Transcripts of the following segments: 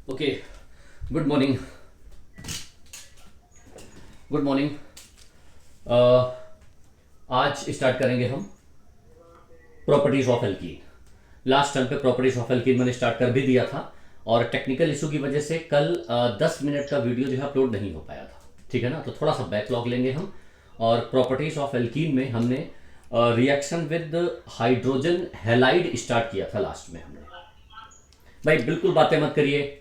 Okay. Good morning. Good morning. आज start करेंगे हम properties of alkene. Last time पे प्रॉपर्टीज ऑफ एल्कीन मैंने स्टार्ट कर भी दिया था और टेक्निकल इशू की वजह से कल 10 मिनट का वीडियो जो है अपलोड नहीं हो पाया था। ठीक है ना, तो थोड़ा सा बैकलॉग लेंगे हम। और प्रॉपर्टीज ऑफ एल्कीन में हमने reaction with hydrogen halide start किया था लास्ट में हमने। भाई बिल्कुल बातें मत करिए,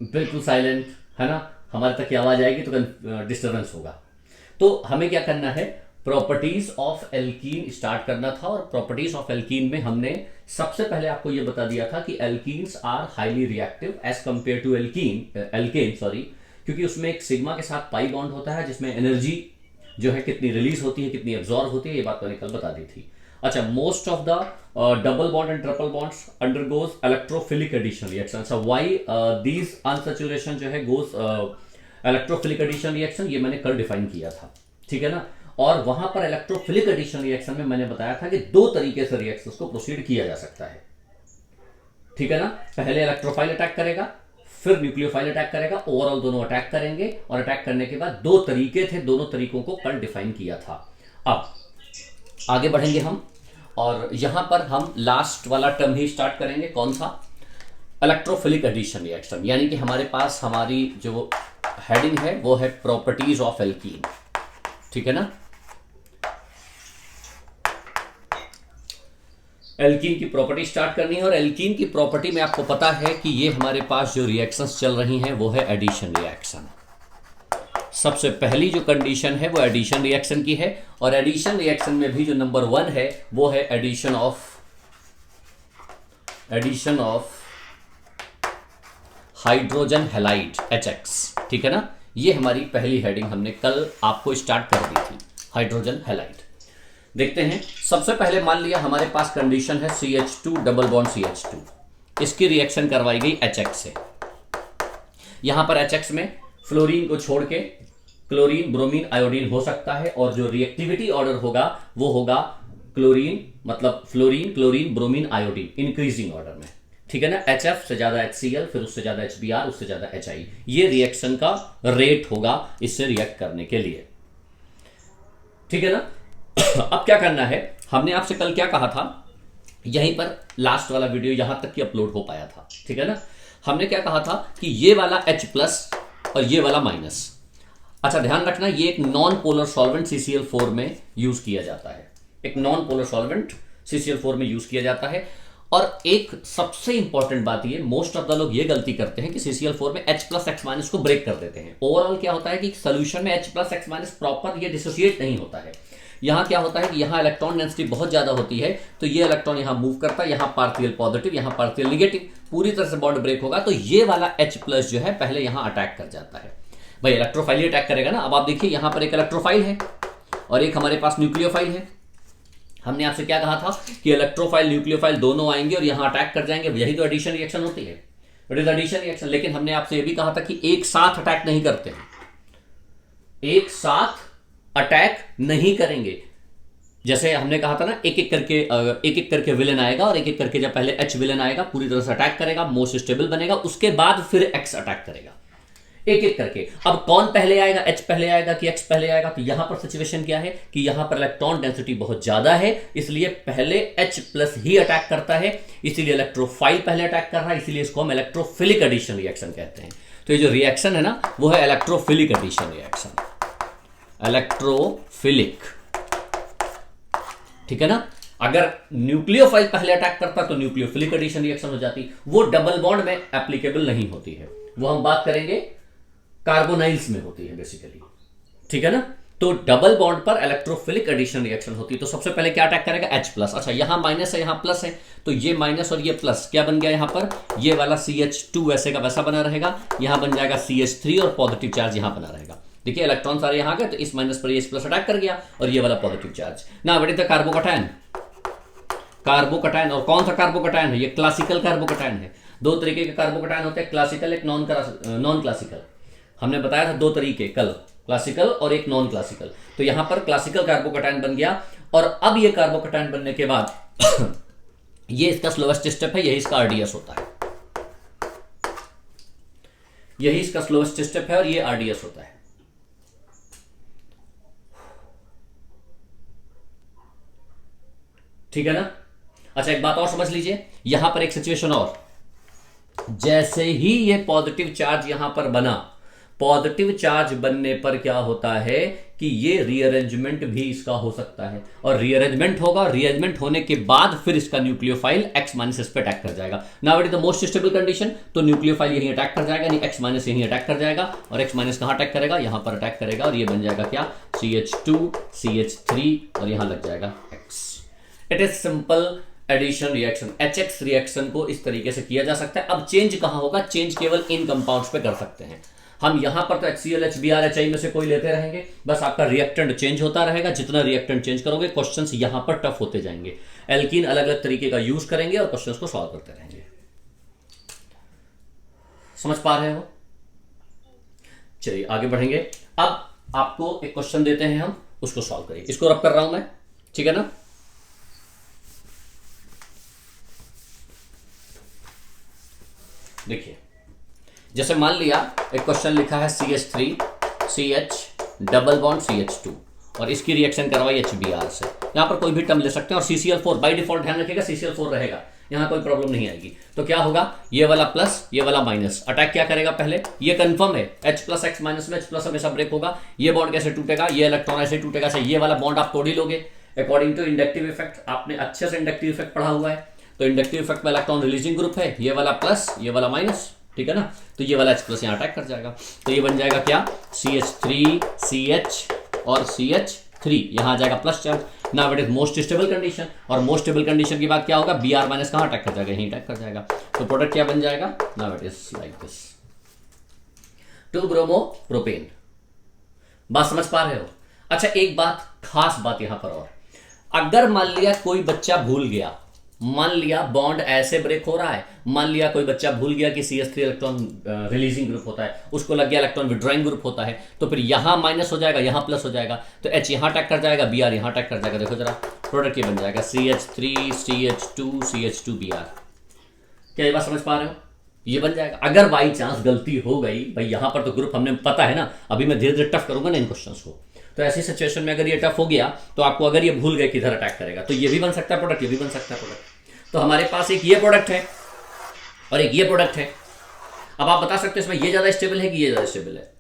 बिल्कुल साइलेंट है ना, हमारे तक की आवाज आएगी तो डिस्टरबेंस होगा। तो हमें क्या करना है, प्रॉपर्टीज ऑफ एल्कीन स्टार्ट करना था। और प्रॉपर्टीज ऑफ एल्कीन में हमने सबसे पहले आपको यह बता दिया था कि alkenes are highly reactive as compared to alkane sorry, क्योंकि उसमें एक सिग्मा के साथ पाई बॉन्ड होता है जिसमें एनर्जी जो है कितनी रिलीज होती है, कितनी एब्जॉर्ब होती है, ये बात मैंने कल बता दी थी। अच्छा, most of the double bond and triple bonds undergoes electrophilic addition reaction. अच्छा, व्हाई दीज अनसैचुरेशन जो है गोज इलेक्ट्रोफिलिक एडिशन रिएक्शन, ये मैंने कल डिफाइन किया था। ठीक है ना, और वहां पर इलेक्ट्रोफिलिक एडिशन रिएक्शन में मैंने बताया था कि दो तरीके से रिएक्शंस को प्रोसीड किया जा सकता है। ठीक है ना, पहले इलेक्ट्रोफाइल अटैक करेगा, फिर न्यूक्लियोफाइल अटैक करेगा, ओवरऑल दोनों अटैक करेंगे। और अटैक करने के बाद दो तरीके थे, दोनों तरीकों को कल डिफाइन किया था। अब आगे बढ़ेंगे हम, और यहां पर हम लास्ट वाला टर्म ही स्टार्ट करेंगे। कौन सा? Electrophilic addition reaction. यानी कि हमारे पास हमारी जो हेडिंग है वो है प्रॉपर्टीज ऑफ एल्कीन। ठीक है ना, एल्कीन की प्रॉपर्टी स्टार्ट करनी है। और एल्कीन की प्रॉपर्टी में आपको पता है कि ये हमारे पास जो रिएक्शंस चल रही हैं वो है एडिशन रिएक्शन। सबसे पहली जो कंडीशन है वो एडिशन रिएक्शन की है, और एडिशन रिएक्शन में भी जो नंबर 1 है वो है addition of hydrogen halide HX। ठीक है ना, ये हमारी पहली हेडिंग हमने कल आपको स्टार्ट कर दी थी, हाइड्रोजन हैलाइड। देखते हैं, सबसे पहले मान लिया हमारे पास कंडीशन है CH2 डबल बॉन्ड CH2, इसकी रिएक्शन करवाई गई HX से। यहां पर HX में फ्लोरीन को छोड़ के क्लोरीन, ब्रोमीन, आयोडीन हो सकता है, और जो रिएक्टिविटी ऑर्डर होगा वो होगा क्लोरीन, मतलब fluorine, chlorine, bromine, iodine, increasing order में। ठीक है ना, HF से ज्यादा HCl, फिर उससे ज्यादा HBr, उससे ज्यादा HI, ये रिएक्शन का रेट होगा इससे रिएक्ट करने के लिए। ठीक है ना, अब क्या करना है, हमने आपसे कल क्या कहा था, यहीं पर लास्ट वाला वीडियो यहां तक की अपलोड हो पाया था। ठीक है ना, हमने क्या कहा था कि ये वाला H+ और ये वाला माइनस। अच्छा, ध्यान रखना, ये एक नॉन पोलर सॉल्वेंट CCl4 में यूज किया जाता है, एक नॉन पोलर सॉल्वेंट CCl4 में यूज किया जाता है। और एक सबसे इंपॉर्टेंट बात ये, मोस्ट ऑफ द लोग ये गलती करते हैं कि CCl4 में H+X- को ब्रेक कर देते हैं। ओवरऑल क्या होता है कि सोल्यूशन में H+X- प्रॉपर ये डिसोसिएट नहीं होता है। यहां क्या होता है कि यहां इलेक्ट्रॉन डेंसिटी बहुत ज्यादा होती है, तो ये इलेक्ट्रॉन यहां मूव करता है, यहां पार्शियल पॉजिटिव, यहां पार्शियल नेगेटिव, पूरी तरह से बॉन्ड ब्रेक होगा, तो ये वाला H+ जो है पहले यहां अटैक कर जाता है। भाई इलेक्ट्रोफाइल ही अटैक करेगा ना। अब आप देखिए, यहां पर एक इलेक्ट्रोफाइल है और एक हमारे पास न्यूक्लियोफाइल है। हमने आपसे क्या कहा था कि इलेक्ट्रोफाइल न्यूक्लियोफाइल दोनों आएंगे और यहां अटैक कर जाएंगे, यही तो एडिशन रिएक्शन होती है, इट इज एडिशन रिएक्शन। लेकिन हमने आपसे यह भी कहा था कि एक साथ अटैक नहीं करते हैं, एक साथ अटैक नहीं करेंगे। जैसे हमने कहा था ना, एक एक करके विलेन आएगा, और एक एक करके जब पहले H विलेन आएगा पूरी तरह से अटैक करेगा, मोस्ट स्टेबल बनेगा, उसके बाद फिर X अटैक करेगा, एक एक करके। अब कौन पहले आएगा, H पहले आएगा कि X पहले आएगा? तो यहां पर सिचुएशन क्या है कि यहां पर इलेक्ट्रॉन डेंसिटी बहुत ज्यादा है, इसलिए पहले H+ ही अटैक करता है, इसीलिए इलेक्ट्रोफाइल पहले अटैक कर रहा है, इसीलिए इसको हम इलेक्ट्रोफिलिक एडिशन रिएक्शन कहते हैं। तो ये जो रिएक्शन है ना वो है इलेक्ट्रोफिलिक एडिशन रिएक्शन, इलेक्ट्रोफिलिक। ठीक है ना, अगर न्यूक्लियोफाइल पहले अटैक करता तो न्यूक्लियोफिलिक एडिशन रिएक्शन हो जाती, वो डबल बॉन्ड में एप्लीकेबल नहीं होती है, वो हम बात करेंगे कार्बोनाइल्स में होती है बेसिकली। ठीक है ना, तो डबल बॉन्ड पर इलेक्ट्रोफिलिक एडिशन रिएक्शन होती है। तो सबसे पहले क्या अटैक करेगा, H+। अच्छा, यहां माइनस है, यहां प्लस है, तो ये माइनस और ये प्लस क्या बन गया, यहां पर ये वाला CH2 वैसे का वैसा बना रहेगा, यहां बन जाएगा CH3 और पॉजिटिव चार्ज यहां बना रहेगा। देखिए इलेक्ट्रॉन सारे यहां गए, तो इस माइनस पर ये H+ अटैक कर गया, और ये वाला पॉजिटिव चार्ज ना बेटे था कार्बोकैटायन। कार्बोकैटायन, और कौन सा कार्बोकैटायन है, ये क्लासिकल कार्बोकैटायन है। दो तरीके के कार्बोकैटायन होते हैं, क्लासिकल, एक नॉन क्लासिकल। हमने बताया था दो तरीके कल, क्लासिकल और एक नॉन क्लासिकल। तो यहां पर क्लासिकल कार्बोकैटायन बन गया, और अब ये कार्बोकैटायन बनने के बाद ये इसका स्लोवेस्ट स्टेप है, यही इसका RDS होता है। यही इसका स्लोएस्ट स्टेप है और ये आरडीएस होता है। ठीक है ना। अच्छा एक बात और समझ लीजिए, यहां पर एक सिचुएशन और, जैसे ही ये पॉजिटिव चार्ज यहां पर बना, पॉजिटिव चार्ज बनने पर क्या होता है कि ये रीअरेंजमेंट भी इसका हो सकता है, और रीअरेंजमेंट होगा, रीअरेंजमेंट होने के बाद फिर इसका न्यूक्लियोफाइल एक्स माइनस इस पे अटैक कर जाएगा। Now it is the most stable condition, तो न्यूक्लियोफाइल यहीं अटैक कर जाएगा, यानी एक्स माइनस यहीं अटैक कर जाएगा, और एक्स माइनस कहां अटैक करेगा, यहां पर अटैक करेगा, और ये बन जाएगा क्या, CH2 CH3, और यहां लग जाएगा X. It is simple addition reaction. HX reaction को इस तरीके से किया जा सकता है। अब चेंज कहां होगा, चेंज केवल इन कंपाउंड्स पे कर सकते हैं हम। यहां पर तो HCl HBr HI में से कोई लेते रहेंगे, बस आपका रिएक्टेंट चेंज होता रहेगा। जितना रिएक्टेंट चेंज करोगे क्वेश्चंस यहां पर टफ होते जाएंगे। एल्कीन अलग अलग तरीके का यूज करेंगे और क्वेश्चंस को सॉल्व करते रहेंगे। समझ पा रहे हो? चलिए आगे बढ़ेंगे। अब आपको एक क्वेश्चन देते हैं हम, उसको सॉल्व करिए। इसको रब कर रहा हूं मैं, ठीक है ना। देखिए, जैसे मान लिया एक क्वेश्चन लिखा है CH3 CH double bond CH2 और इसकी रिएक्शन करवाई HBr से। यहां पर कोई भी टर्म ले सकते हैं, और CCl4 बाय डिफॉल्ट ध्यान रखिएगा CCl4 रहेगा, यहां कोई प्रॉब्लम नहीं आएगी। तो क्या होगा, ये वाला प्लस ये वाला माइनस, अटैक क्या करेगा, पहले ये कंफर्म है H प्लस एक्स माइनस में H प्लस हमेशा ब्रेक होगा। ये बॉन्ड कैसे टूटेगा, ये इलेक्ट्रॉन ऐसे टूटेगा, ये वाला बॉन्ड आप तोड़ ही लोगे अकॉर्डिंग टू इंडक्टिव इफेक्ट। आपने अच्छे से इंडक्टिव इफेक्ट पढ़ा हुआ है, तो इंडक्टिव इफेक्ट में इलेक्ट्रॉन रिलीजिंग ग्रुप है, ये वाला प्लस ये वाला माइनस, ठीक है ना। तो ये वाला H प्लस यहाँ अटैक कर जाएगा, तो ये बन जाएगा क्या, CH3 CH और CH3, यहाँ आ जाएगा plus charge. Now it is most stable condition, और मोस्ट स्टेबल कंडीशन की बात क्या होगा, Br माइनस कहाँ अटैक कर जाएगा, यहीं अटैक कर जाएगा। तो प्रोडक्ट क्या बन जाएगा, now it is like this, 2 bromo propane. बात समझ पा रहे हो? अच्छा एक बात, खास बात यहां पर और, अगर मान लिया कोई बच्चा भूल गया, मान लिया बॉन्ड ऐसे ब्रेक हो रहा है, मान लिया कोई बच्चा भूल गया कि CH3 इलेक्ट्रॉन रिलीजिंग ग्रुप होता है, उसको लग गया इलेक्ट्रॉन विड्रॉइंग ग्रुप होता है, तो फिर यहां माइनस हो जाएगा, यहां प्लस हो जाएगा, तो H यहां अटैक कर जाएगा, Br यहां अटैक कर जाएगा। देखो जरा प्रोडक्ट ये बन जाएगा CH3 CH2 CH2 Br। क्या ये बात समझ पा रहे हो? ये बन जाएगा। अगर बाई चांस गलती हो गई, भाई यहां पर तो ग्रुप हमने पता है ना, अभी मैं धीरे धीरे टफ करूंगा ना इन क्वेश्चंस को, तो ऐसी सिचुएशन में अगर ये टफ हो गया तो आपको अगर ये भूल गए किधर अटैक करेगा, तो ये भी बन सकता है प्रोडक्ट, ये भी बन सकता है प्रोडक्ट। तो हमारे पास एक ये प्रोडक्ट है और एक ये प्रोडक्ट है। अब आप बता सकते हो इसमें ये ज्यादा स्टेबल है कि ये ज्यादा स्टेबल है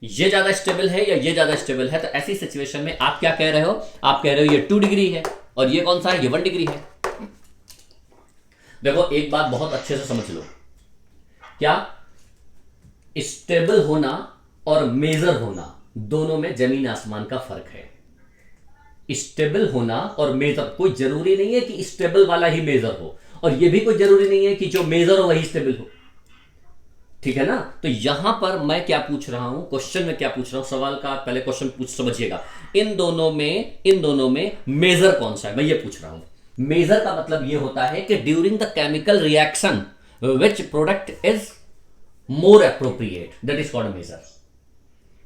ये ज्यादा स्टेबल है या ये ज्यादा स्टेबल है। तो ऐसी सिचुएशन में आप क्या कह रहे हो, आप कह रहे हो ये 2 डिग्री है और ये कौन सा है, ये 1 डिग्री है। देखो एक बात बहुत अच्छे से समझ लो, क्या स्टेबल होना और मेजर होना दोनों में जमीन आसमान का फर्क है। स्टेबल होना और मेजर, कोई जरूरी नहीं है कि स्टेबल वाला ही मेजर हो, और यह भी कोई जरूरी नहीं है कि जो मेजर हो वही स्टेबल हो, ठीक है ना। तो यहां पर मैं क्या पूछ रहा हूं, क्वेश्चन में क्या पूछ रहा हूं, सवाल का पहले क्वेश्चन पूछ समझिएगा, इन दोनों में मेजर कौन सा है, मैं ये पूछ रहा हूं। मेजर का मतलब ये होता है कि during the chemical reaction which product is more appropriate, that is called major.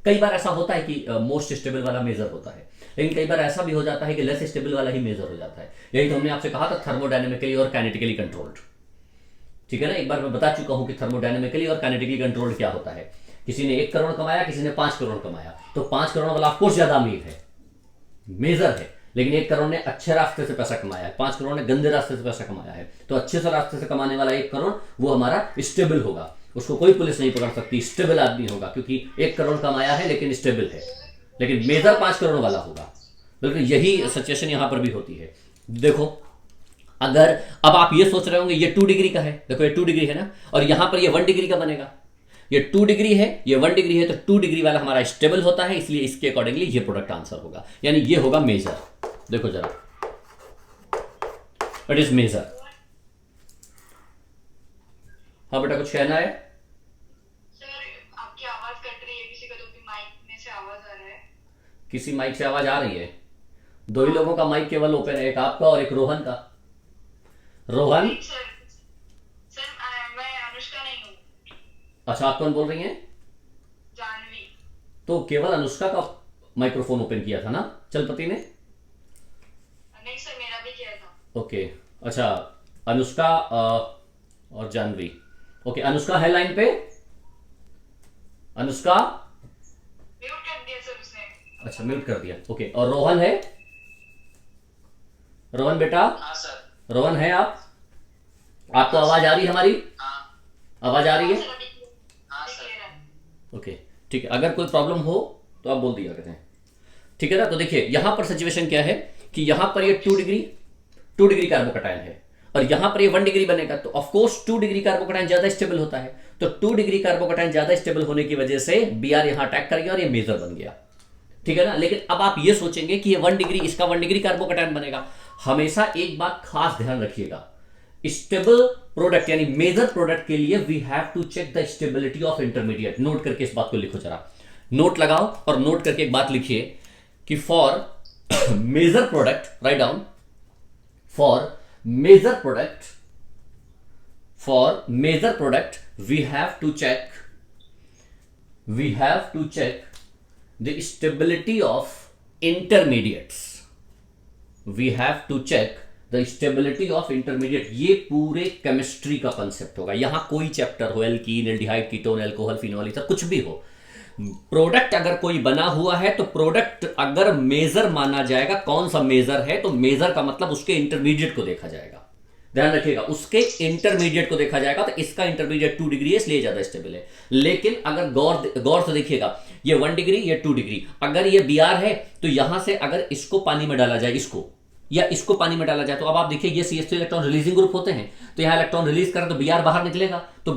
कई बार ऐसा होता है कि मोस्ट स्टेबल वाला मेजर होता है, लेकिन कई बार ऐसा भी हो जाता है कि लेस स्टेबल वाला ही मेजर हो जाता है। यही तो हमने आपसे कहा था थर्मोडायनेमिकली और काइनेटिकली कंट्रोल्ड, ठीक है ना। एक बार मैं बता चुका हूं कि थर्मोडायनेमिकली और काइनेटिकली कंट्रोल्ड क्या होता है। किसी ने 1 करोड़ कमाया, किसी ने 5 करोड़ कमाया, तो 5 करोड़ वाला ऑफकोर्स ज्यादा अमीर है, मेजर है, लेकिन 1 करोड़ ने अच्छे रास्ते से पैसा कमाया है, 5 करोड़ ने गंदे रास्ते से पैसा कमाया है। तो अच्छे से रास्ते से कमाने वाला 1 करोड़ वो हमारा स्टेबल होगा, उसको कोई पुलिस नहीं पकड़ सकती, स्टेबल आदमी होगा, क्योंकि 1 करोड़ कमाया है लेकिन स्टेबल है। लेकिन मेजर 5 करोड़ वाला होगा। बिल्कुल यही सिचुएशन यहां पर भी होती है। देखो अगर अब आप ये सोच रहे होंगे ये 2 डिग्री का है, देखो ये 2 डिग्री है ना, और यहां पर ये 1 डिग्री का बनेगा। ये 2 डिग्री है, ये 1 डिग्री है, तो 2 डिग्री वाला हमारा स्टेबल होता है, इसलिए इसके अकॉर्डिंगली ये प्रोडक्ट आंसर होगा, यानी ये होगा मेजर। देखो जरा, इट इज मेजर। हाँ बेटा कुछ कहना है? सर आपकी आवाज कट रही है, किसी का तो भी माइक में से आवाज आ रहा है। किसी माइक से आवाज आ रही है? 2 ही लोगों का माइक केवल ओपन है, एक आपका और एक रोहन का। रोहन? सर मैं अनुष्का नहीं हूँ। अच्छा आप कौन बोल रही हैं? जानवी। तो केवल अनुष्का का माइक्रोफोन ओपन किया था ना चलपति ने? नहीं सर मेरा भी किया था। ओके अच्छा, अनुष्का और जानवी, ओके, अनुष्का है लाइन पे? अनुष्का? म्यूट कर दिया सर उसने। अच्छा, म्यूट कर दिया। ओके, और रोहन है? रोहन बेटा? हाँ सर। रोहन है आप? आपको आवाज आ रही है हमारी? हाँ आवाज आ रही है? हाँ सर। ओके, ठीक है। अगर कोई प्रॉब्लम हो तो आप बोल दिया करते हैं, ठीक है ना। तो देखिए यहां पर सिचुएशन क्या है कि यहां पर ये 2 डिग्री कार्बोकटायन है और यहां पर ये 1 डिग्री बनेगा, तो ऑफ कोर्स 2 डिग्री कार्बोकटायन ज्यादा स्टेबल होता है। तो 2 डिग्री कार्बोकटायन ज्यादा स्टेबल होने की वजह से Br यहां अटैक कर गया और ये मेजर बन गया, ठीक है ना। लेकिन अब आप ये सोचेंगे कि ये 1 डिग्री, इसका 1 डिग्री कार्बोकटायन बनेगा। हमेशा एक बात खास ध्यान रखिएगा, स्टेबल प्रोडक्ट यानी मेजर प्रोडक्ट के लिए we have to check the stability of intermediate. Note करके इस बात को लिखो, जरा नोट लगाओ और नोट करके एक बात लिखिए कि for major product, right down, for major product we have to check the stability of intermediates. We have to check the stability of intermediate. ये पूरे केमिस्ट्री का कंसेप्ट होगा। यहां कोई चैप्टर हो, alkene, aldehyde, ketone, alcohol, phenol, ether, कुछ भी हो, प्रोडक्ट अगर कोई बना हुआ है तो प्रोडक्ट अगर मेजर माना जाएगा, कौन सा मेजर है, तो मेजर का मतलब उसके इंटरमीडिएट को देखा जाएगा। ध्यान रखिएगा, उसके इंटरमीडिएट को देखा जाएगा। तो इसका इंटरमीडिएट 2 डिग्री है, इसलिए ज्यादा स्टेबल है। लेकिन अगर गौर से देखिएगा, ये 1 डिग्री, ये 2 डिग्री, अगर ये Br है तो यहां से अगर इसको पानी में डाला जाए, इसको पानी में डाला जाए, तो अब आप देखिए ये CH3 इलेक्ट्रॉन रिलीजिंग ग्रुप होते हैं, तो यहां इलेक्ट्रॉन रिलीज करें तो Br बाहर निकलेगा, तो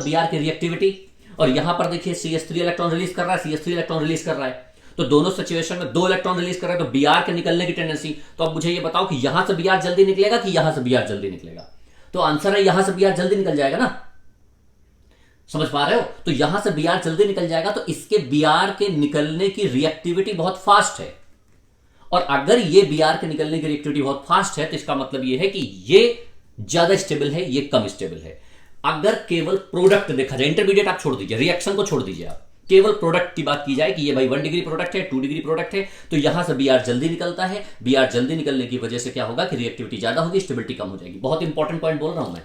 Br की रिएक्टिविटी, और यहां पर देखिए CH3 इलेक्ट्रॉन रिलीज कर रहा है, CH3 इलेक्ट्रॉन रिलीज कर रहा है, तो दोनों सिचुएशन में 2 इलेक्ट्रॉन रिलीज कर रहे हैं, तो Br के निकलने की टेंडेंसी। तो अब मुझे ये बताओ कि यहां से Br जल्दी निकलेगा कि यहां से Br जल्दी निकलेगा? तो आंसर है यहां से Br जल्दी निकल जाएगा ना। समझ पा रहे हो? तो यहां से Br जल्दी निकल जाएगा, तो इसके Br के निकलने की रिएक्टिविटी बहुत फास्ट है। और अगर ये Br के निकलने की रिएक्टिविटी बहुत फास्ट है तो इसका मतलब ये है कि ये ज्यादा स्टेबल है, ये कम स्टेबल है। अगर केवल प्रोडक्ट देखा जाए, इंटरमीडिएट आप छोड़ दीजिए, रिएक्शन को छोड़ दीजिए, आप केवल प्रोडक्ट की बात की जाए कि ये भाई 1 डिग्री प्रोडक्ट है, 2 डिग्री प्रोडक्ट है, तो यहां से Br जल्दी निकलता है। Br जल्दी निकलने की वजह से क्या होगा कि रिएक्टिविटी ज्यादा होगी, स्टेबिलिटी कम हो जाएगी। बहुत इंपॉर्टेंट पॉइंट बोल रहा हूं मैं।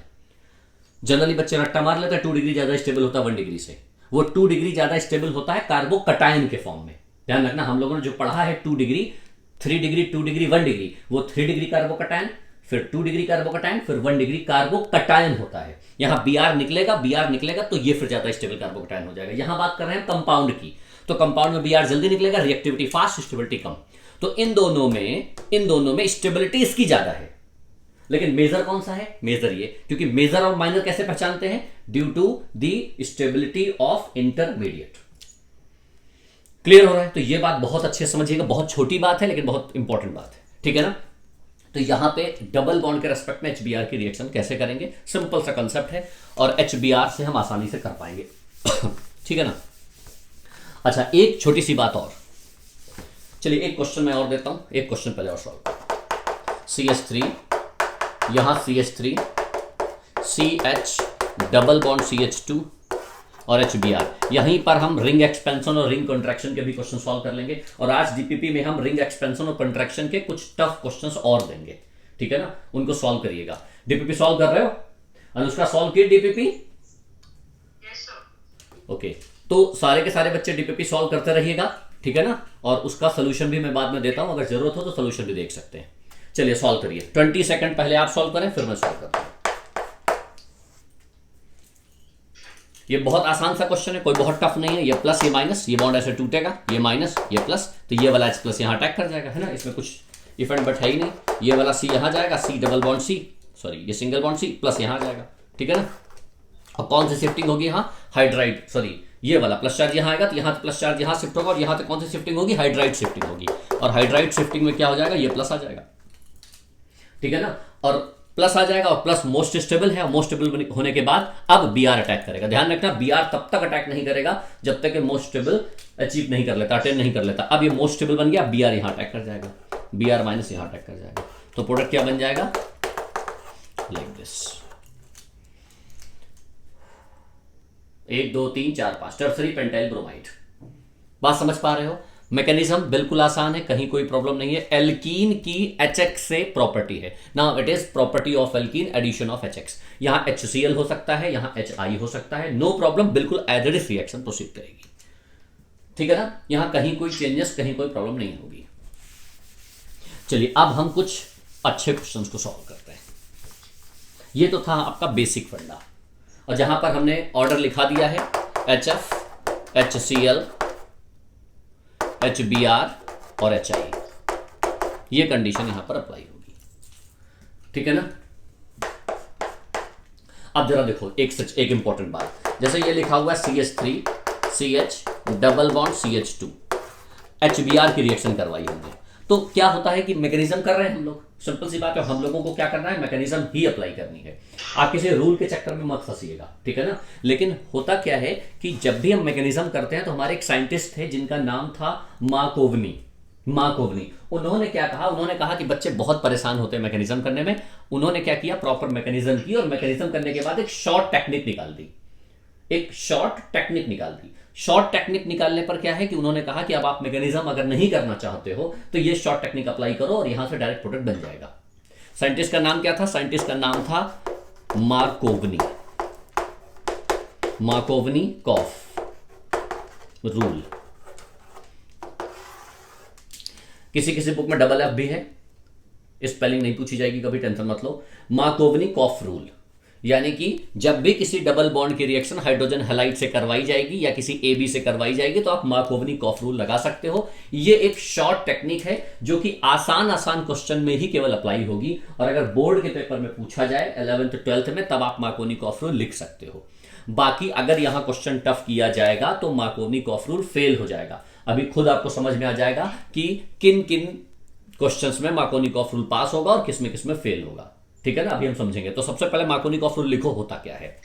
जनरली बच्चे रट्टा मार लेते हैं 2 डिग्री ज्यादा स्टेबल होता है 1 डिग्री से। वो 2 डिग्री ज्यादा स्टेबल होता है कार्बोकटायन के फॉर्म में। ध्यान रखना, हम लोगों ने जो पढ़ा है 2 डिग्री, 3 डिग्री, 2 डिग्री, 1 डिग्री, वो 3 डिग्री कार्बोकटायन, फिर 2 डिग्री कार्बोकटायन, फिर 1 डिग्री कार्बोकटायन होता है। यहां Br निकलेगा तो ये फिर ज्यादा स्टेबल कार्बोकटायन हो जाएगा। यहां बात कर रहे हैं कंपाउंड की, तो कंपाउंड में Br जल्दी निकलेगा, रिएक्टिविटी फास्ट, स्टेबिलिटी कम। तो इन दोनों में स्टेबिलिटी इसकी ज्यादा है। लेकिन मेजर कौन सा है? मेजर ये, क्योंकि मेजर और माइनर कैसे पहचानते हैं? Due to the stability of intermediate. Clear हो रहा है? तो ये बात बहुत अच्छे से समझिएगा, बहुत छोटी बात है लेकिन बहुत इंपॉर्टेंट बात है, ठीक है ना। तो यहां पे डबल बॉन्ड के रेस्पेक्ट में HBr की रिएक्शन कैसे करेंगे, सिंपल सा कंसेप्ट है और HBr से हम आसानी से कर पाएंगे ठीक है ना। अच्छा, एक छोटी सी बात और, चलिए एक क्वेश्चन मैं और देता हूं, एक क्वेश्चन पहले और सॉल्व। CH3, यहां CH3, CH double bond CH2 और HBr। यहीं पर हम रिंग एक्सपेंशन और रिंग कंट्रैक्शन के भी क्वेश्चन सॉल्व कर लेंगे। और आज डीपीपी में हम रिंग एक्सपेंशन और कंट्रैक्शन के कुछ टफ क्वेश्चंस और देंगे, ठीक है ना। उनको सॉल्व करिएगा। डीपीपी सॉल्व कर रहे हो? अनुष्का सॉल्व की डीपीपी? Yes sir. ओके, तो सारे के सारे बच्चे डीपीपी सॉल्व करते रहिएगा, ठीक है ना। और उसका सोल्यूशन भी मैं बाद में देता हूं, अगर जरूरत हो तो सोल्यूशन भी देख सकते हैं। चलिए सॉल्व करिए। 20 सेकंड पहले आप सॉल्व करें, फिर मैं सॉल्व करता हूं। ये बहुत आसान सा क्वेश्चन है, कोई बहुत टफ नहीं है। ये प्लस, ये माइनस, ये बॉन्ड ऐसे टूटेगा, ये माइनस, ये प्लस, तो ये वाला H प्लस यहाँ अटैक कर जाएगा, है ना। इसमें कुछ इफेक्ट बट है ही नहीं। ये वाला C यहाँ जाएगा, C double bond C, sorry ये सिंगल बॉन्ड C प्लस यहाँ जाएगा, ठीक है ना। और कौन सी शिफ्टिंग होगी यहाँ? हाइड्राइड, सॉरी ये वाला प्लस चार्ज यहाँ आएगा तो यहाँ प्लस चार्ज यहाँ शिफ्ट होगा और यहाँ तक कौन सी शिफ्टिंग होगी? हाइड्राइड शिफ्टिंग होगी। और हाइड्राइड शिफ्टिंग में क्या हो जाएगा? ये प्लस आ जाएगा, ठीक है ना। और प्लस आ जाएगा और प्लस मोस्ट स्टेबल है, और मोस्ट स्टेबल होने के बाद अब Br अटैक करेगा। ध्यान रखना, Br तब तक अटैक नहीं करेगा जब तक मोस्ट स्टेबल अचीव नहीं कर लेता, अटेन नहीं कर लेता। अब ये मोस्ट स्टेबल बन गया, Br यहां अटैक कर जाएगा, Br माइनस यहां अटैक कर जाएगा। तो प्रोडक्ट क्या बन जाएगा? Like this, 1 2 3 4 5 tertiary pentyl bromide. बात समझ पा रहे हो? मैकेनिज्म बिल्कुल आसान है, कहीं कोई प्रॉब्लम नहीं है। एल्कीन की HX से प्रॉपर्टी है। Now it is property of alkene addition of HX। यहां HCl हो सकता है, यहां HI हो सकता है, नो प्रॉब्लम, बिल्कुल as it is reaction proceed करेगी। ठीक है ना, यहां कहीं कोई चेंजेस, कहीं कोई प्रॉब्लम नहीं होगी। चलिए अब हम कुछ अच्छे क्वेश्चंस को सॉल्व करते हैं। ये तो था आपका बेसिक फंडा, और जहां पर हमने ऑर्डर लिखा दिया है HF, HCl, HBr और HI, ये कंडीशन यहां पर अप्लाई होगी। ठीक है ना। अब जरा देखो एक इंपॉर्टेंट बात, जैसे ये लिखा हुआ है CH3 CH double bond CH2, HBr की रिएक्शन करवाई हमने, तो क्या होता है कि मैकेनिज्म कर रहे हैं हम लोग, सिंपल सी बात है, हम लोगों को क्या करना है, मैकेनिज्म ही अप्लाई करनी है। आप किसी रूल के चक्कर में मत फंसिएगा, ठीक है ना। लेकिन होता क्या है कि जब भी हम मैकेनिज्म करते हैं तो हमारे एक साइंटिस्ट थे जिनका नाम था मार्कोवनी। उन्होंने क्या कहा, उन्होंने कहा कि बच्चे बहुत परेशान होते हैं मैकेनिज्म करने में। उन्होंने क्या किया, प्रॉपर मैकेनिज्म की, और मैकेनिज्म करने के बाद एक शॉर्ट टेक्निक निकाल दी। शॉर्ट टेक्निक निकालने पर क्या है कि उन्होंने कहा कि अब आप मैकेनिज्म अगर नहीं करना चाहते हो तो ये शॉर्ट टेक्निक अप्लाई करो और यहां से डायरेक्ट प्रोडक्ट बन जाएगा। साइंटिस्ट का नाम क्या था, साइंटिस्ट का नाम था मार्कोवनी-कॉफ रूल। किसी किसी बुक में डबल F भी है, स्पेलिंग नहीं पूछी जाएगी कभी, टेंशन मत लो। मार्कोवनी-कॉफ रूल, यानी कि जब भी किसी डबल बॉन्ड की रिएक्शन हाइड्रोजन हैलाइड से करवाई जाएगी या किसी AB से करवाई जाएगी तो आप मार्कोवनी-कॉफ रूल लगा सकते हो। ये एक शॉर्ट टेक्निक है जो कि आसान क्वेश्चन में ही केवल अप्लाई होगी, और अगर बोर्ड के पेपर में पूछा जाए 11th 12th में तब आप मार्कोवनी-कॉफ रूल लिख सकते हो। बाकी अगर यहां क्वेश्चन टफ किया जाएगा तो मार्कोवनी-कॉफ रूल फेल हो जाएगा। अभी खुद आपको समझ में आ जाएगा कि किन किन क्वेश्चंस में मार्कोवनी-कॉफ रूल पास होगा और किस में फेल होगा। ठीक है ना, अभी हम समझेंगे। तो सबसे पहले मार्कोवनी-कॉफ रूल लिखो, होता क्या है।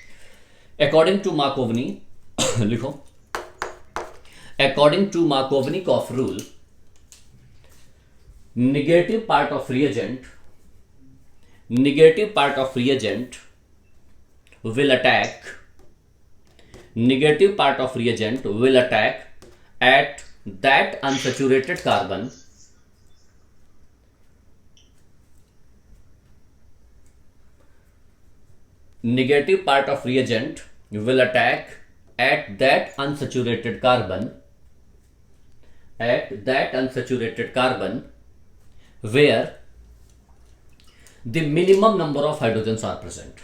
अकॉर्डिंग टू मार्कोवनी लिखो, according to Markovnikov rule, negative part of reagent will attack at that unsaturated carbon negative part of reagent will attack at that unsaturated carbon where the minimum number of hydrogens are present,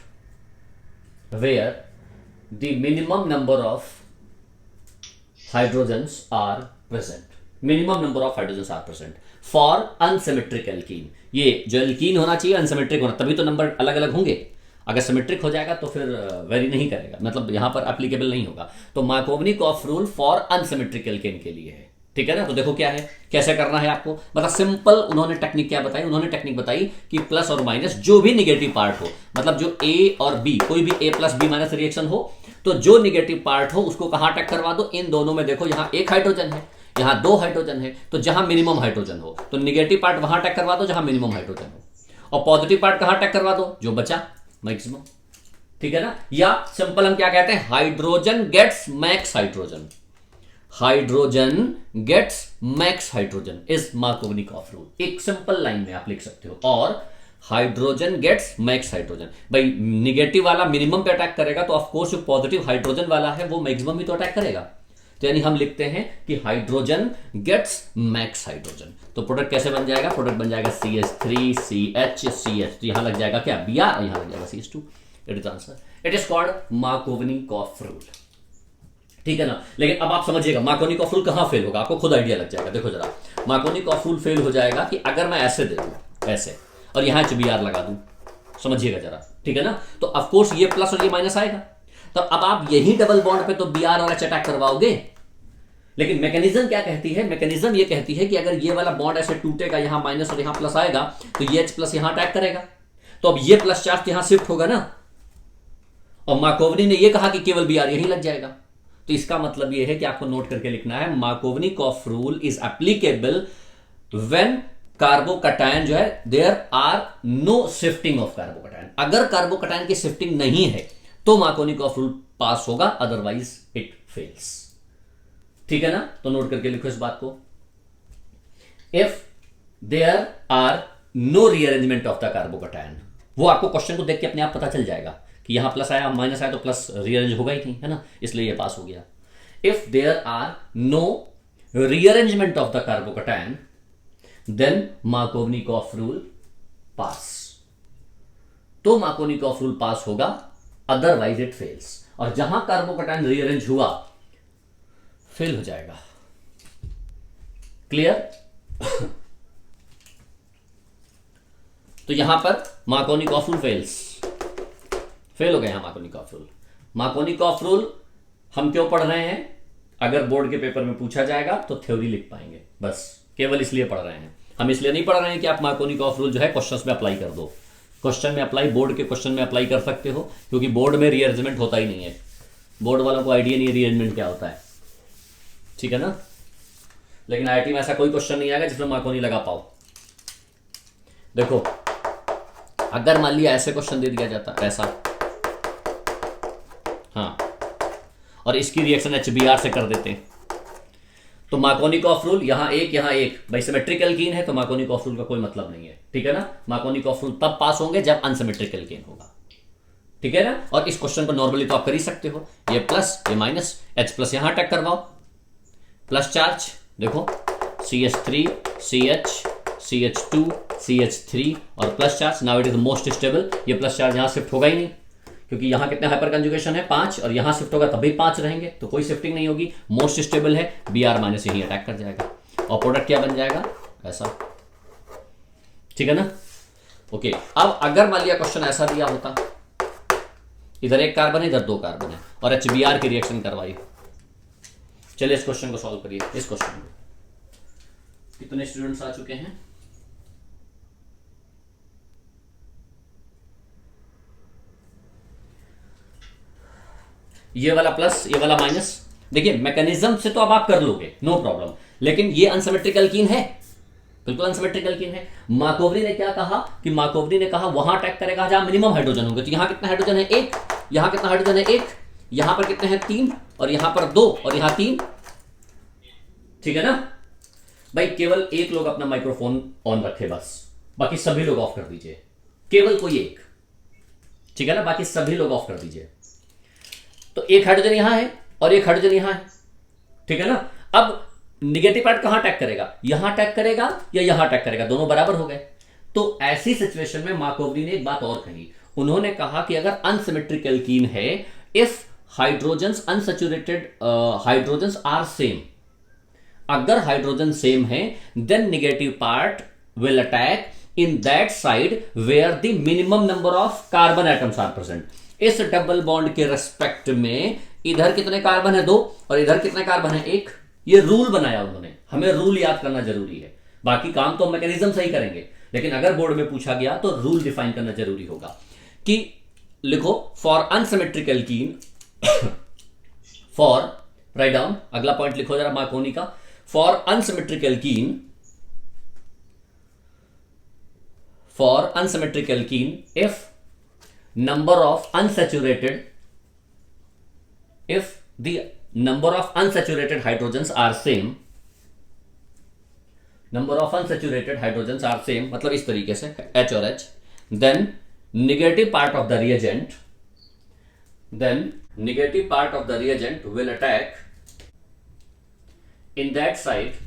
for unsymmetric alkene। ये जो alkene होना चाहिए unsymmetric होना, तभी तो number अलग अलग होंगे। अगर सिमेट्रिक हो जाएगा तो फिर वेरी नहीं करेगा, मतलब यहां पर एप्लीकेबल नहीं होगा। तो मार्कोवनी-कॉफ रूल फॉर अनसिमेट्रिक एल्केन के लिए है। ठीक है ना। तो देखो क्या है, कैसे करना है आपको, मतलब सिंपल उन्होंने टेक्निक क्या बताई, उन्होंने टेक्निक बताई कि प्लस और माइनस जो भी निगेटिव पार्ट हो, मतलब जो A और B, कोई भी A plus B minus reaction हो, तो जो निगेटिव पार्ट हो उसको कहां अटैक करवा दो, इन दोनों में। देखो यहां एक हाइड्रोजन है, यहां दो हाइड्रोजन है, तो जहां मिनिमम हाइड्रोजन हो तो निगेटिव पार्ट वहां अटैक करवा दो जहां मिनिमम हाइड्रोजन हो, और पॉजिटिव पार्ट कहां अटैक करवा दो, जो बचा मैक्सिमम। ठीक है ना। या सिंपल हम क्या कहते हैं, hydrogen gets max hydrogen, is Markovnikov rule. एक सिंपल लाइन में आप लिख सकते हो। और हाइड्रोजन गेट्स मैक्स हाइड्रोजन, भाई निगेटिव वाला मिनिमम पे अटैक करेगा तो ऑफकोर्स जो पॉजिटिव हाइड्रोजन वाला है वो मैक्सिमम भी तो अटैक करेगा। तो यानी हम लिखते हैं कि हाइड्रोजन गेट्स मैक्स हाइड्रोजन। तो प्रोडक्ट कैसे बन जाएगा, प्रोडक्ट बन जाएगा CH3 CH CH, तो यहां लग जाएगा क्या, Br, और यहां लग जाएगा CH2। It is answer, it is called Markovnikov rule. ठीक है ना। लेकिन अब आप समझिएगा मार्कोवनी-कॉफ रूल कहां फेल होगा, आपको खुद आइडिया लग जाएगा। देखो जरा, मार्कोवनी-कॉफ रूल फेल हो जाएगा कि अगर मैं ऐसे दे दूं, ऐसे, और यहां HBr लगा दूं, समझिएगा जरा। ठीक है ना। तो ऑफकोर्स ये प्लस और ये माइनस आएगा, तो अब आप यही डबल बॉन्ड पे तो Br और H अटैक करवाओगे। लेकिन मैकेनिज्म क्या कहती है, मैकेनिज्म ये कहती है कि अगर ये वाला बॉन्ड ऐसे टूटेगा, यहां माइनस और यहां प्लस आएगा, तो ये H प्लस यहां अटैक करेगा, तो अब ये प्लस चार्ज यहां शिफ्ट होगा ना। और मार्कोवनी ने ये कहा कि केवल Br यहीं लग जाएगा। तो इसका मतलब ये है कि आपको नोट करके लिखना है, Markovnikov rule is applicable when carbocation जो है, there are no shifting of carbocation. अगर कार्बोकटायन की शिफ्टिंग नहीं है तो मार्कोवनी-कॉफ रूल पास होगा, अदरवाइज इट फेल्स। ठीक है ना। तो नोट करके लिखो इस बात को। If there are no rearrangement of the carbocation. वो आपको क्वेश्चन को देख के अपने आप पता चल जाएगा कि यहां प्लस आया माइनस आया तो प्लस रीअरेंज होगा ही नहीं, है ना, इसलिए ये पास हो गया। If there are no rearrangement of the carbocation then Markovnikov rule pass. तो मार्कोवनिकॉफ रूल पास होगा, अदरवाइज इट फेल्स। और जहां कार्बोकैटायन रीअरेंज हुआ फेल हो जाएगा। क्लियर? तो यहां पर मार्कोवनिकॉफ रूल फेल हो गया। मार्कोवनिकॉफ रूल, मार्कोवनिकॉफ रूल हम क्यों पढ़ रहे हैं? अगर बोर्ड के पेपर में पूछा जाएगा तो थ्योरी लिख पाएंगे, बस केवल इसलिए पढ़ रहे हैं। हम इसलिए नहीं पढ़ रहे हैं कि आप मार्कोवनिकॉफ रूल जो है क्वेश्चंस में अप्लाई कर दो। क्वेश्चन में अप्लाई, बोर्ड के क्वेश्चन में अप्लाई कर सकते हो, क्योंकि बोर्ड में रीअरेंजमेंट होता ही नहीं है। बोर्ड वालों को आइडिया नहीं है रीअरेंजमेंट क्या होता है, ठीक है ना। लेकिन आईआईटी में ऐसा कोई क्वेश्चन नहीं आएगा जिसमें मार्को नहीं लगा पाओ। देखो, अगर मान लिया ऐसे क्वेश्चन दे दिया जाता ऐसा, हाँ, और इसकी रिएक्शन HBr से कर देते तो मार्कोवनिकॉफ रूल यहां एक भाई सिमेट्रिक एल्कीन है तो मार्कोवनिकॉफ रूल का कोई मतलब नहीं है, ठीक है ना। मार्कोवनिकॉफ रूल तब पास होंगे जब अनसिमेट्रिक एल्कीन होगा, ठीक है ना। और इस क्वेश्चन को नॉर्मली तो आप कर ही सकते हो, ये प्लस ये माइनस, H प्लस यहां अटैक करवाओ, प्लस चार्ज देखो CH3 CH CH2 CH3 और plus charge. Now it is most stable. ये प्लस चार्ज यहां शिफ्ट होगा ही नहीं, क्योंकि यहां कितने हाइपर कंजुगेशन है 5, और यहां शिफ्ट होगा तब भी 5 रहेंगे, तो कोई शिफ्टिंग नहीं होगी, मोस्ट स्टेबल है। Br माइनस यही अटैक कर जाएगा और प्रोडक्ट क्या बन जाएगा, ऐसा, ठीक है ना। ओके, अब अगर मान लिया क्वेश्चन ऐसा दिया होता, इधर एक कार्बन है इधर 2 कार्बन है और HBr की रिएक्शन करवाई। चलिए इस क्वेश्चन को सॉल्व करिए। इस क्वेश्चन को कितने स्टूडेंट्स आ चुके हैं? ये वाला प्लस ये वाला माइनस। देखिए मैकेनिज्म से तो अब आप कर लोगे, नो प्रॉब्लम, लेकिन ये अनसिमेट्रिक एल्कीन है, बिल्कुल अनसिमेट्रिक एल्कीन है। मार्कोवनी ने क्या कहा कि मार्कोवनी ने कहा वहां अटैक करेगा जहां मिनिमम हाइड्रोजन होंगे। तो यहां कितना हाइड्रोजन है 1, यहां कितना हाइड्रोजन है 1, यहां पर कितने हैं 3, और यहां पर 2 और यहां 3, ठीक है ना भाई। केवल एक लोग अपना माइक्रोफोन ऑन रखे बस, बाकी सभी लोग ऑफ कर दीजिए, केवल कोई एक, ठीक है ना, बाकी सभी लोग ऑफ कर दीजिए। तो एक हाइड्रोजन यहां है और एक हाइड्रोजन यहां है, ठीक है ना। अब निगेटिव पार्ट कहां अटैक करेगा, यहां अटैक करेगा या यहां अटैक करेगा, दोनों बराबर हो गए। तो ऐसी सिचुएशन में मार्कोवनी ने एक बात और कही, उन्होंने कहा कि अगर अनसिमेट्रिक एल्कीन है, if hydrogens unsaturated hydrogens are same, अगर हाइड्रोजन सेम है then negative part will attack in that side where the minimum number of carbon atoms are present. इस डबल बॉन्ड के रेस्पेक्ट में इधर कितने कार्बन है 2 और इधर कितने कार्बन है 1। ये रूल बनाया उन्होंने, हमें रूल याद करना जरूरी है, बाकी काम तो मैकेनिज्म से ही करेंगे, लेकिन अगर बोर्ड में पूछा गया तो रूल डिफाइन करना जरूरी होगा कि लिखो for unsymmetric alkene, for, write down, अगला पॉइंट लिखो जरा मार्कोनी का, for unsymmetric alkene, for unsymmetric alkene if number of unsaturated, if the number of unsaturated hydrogens are same, number of unsaturated hydrogens are same, मतलब इस तरीके से H और H, then negative part of the reagent, then negative part of the reagent will attack in that site,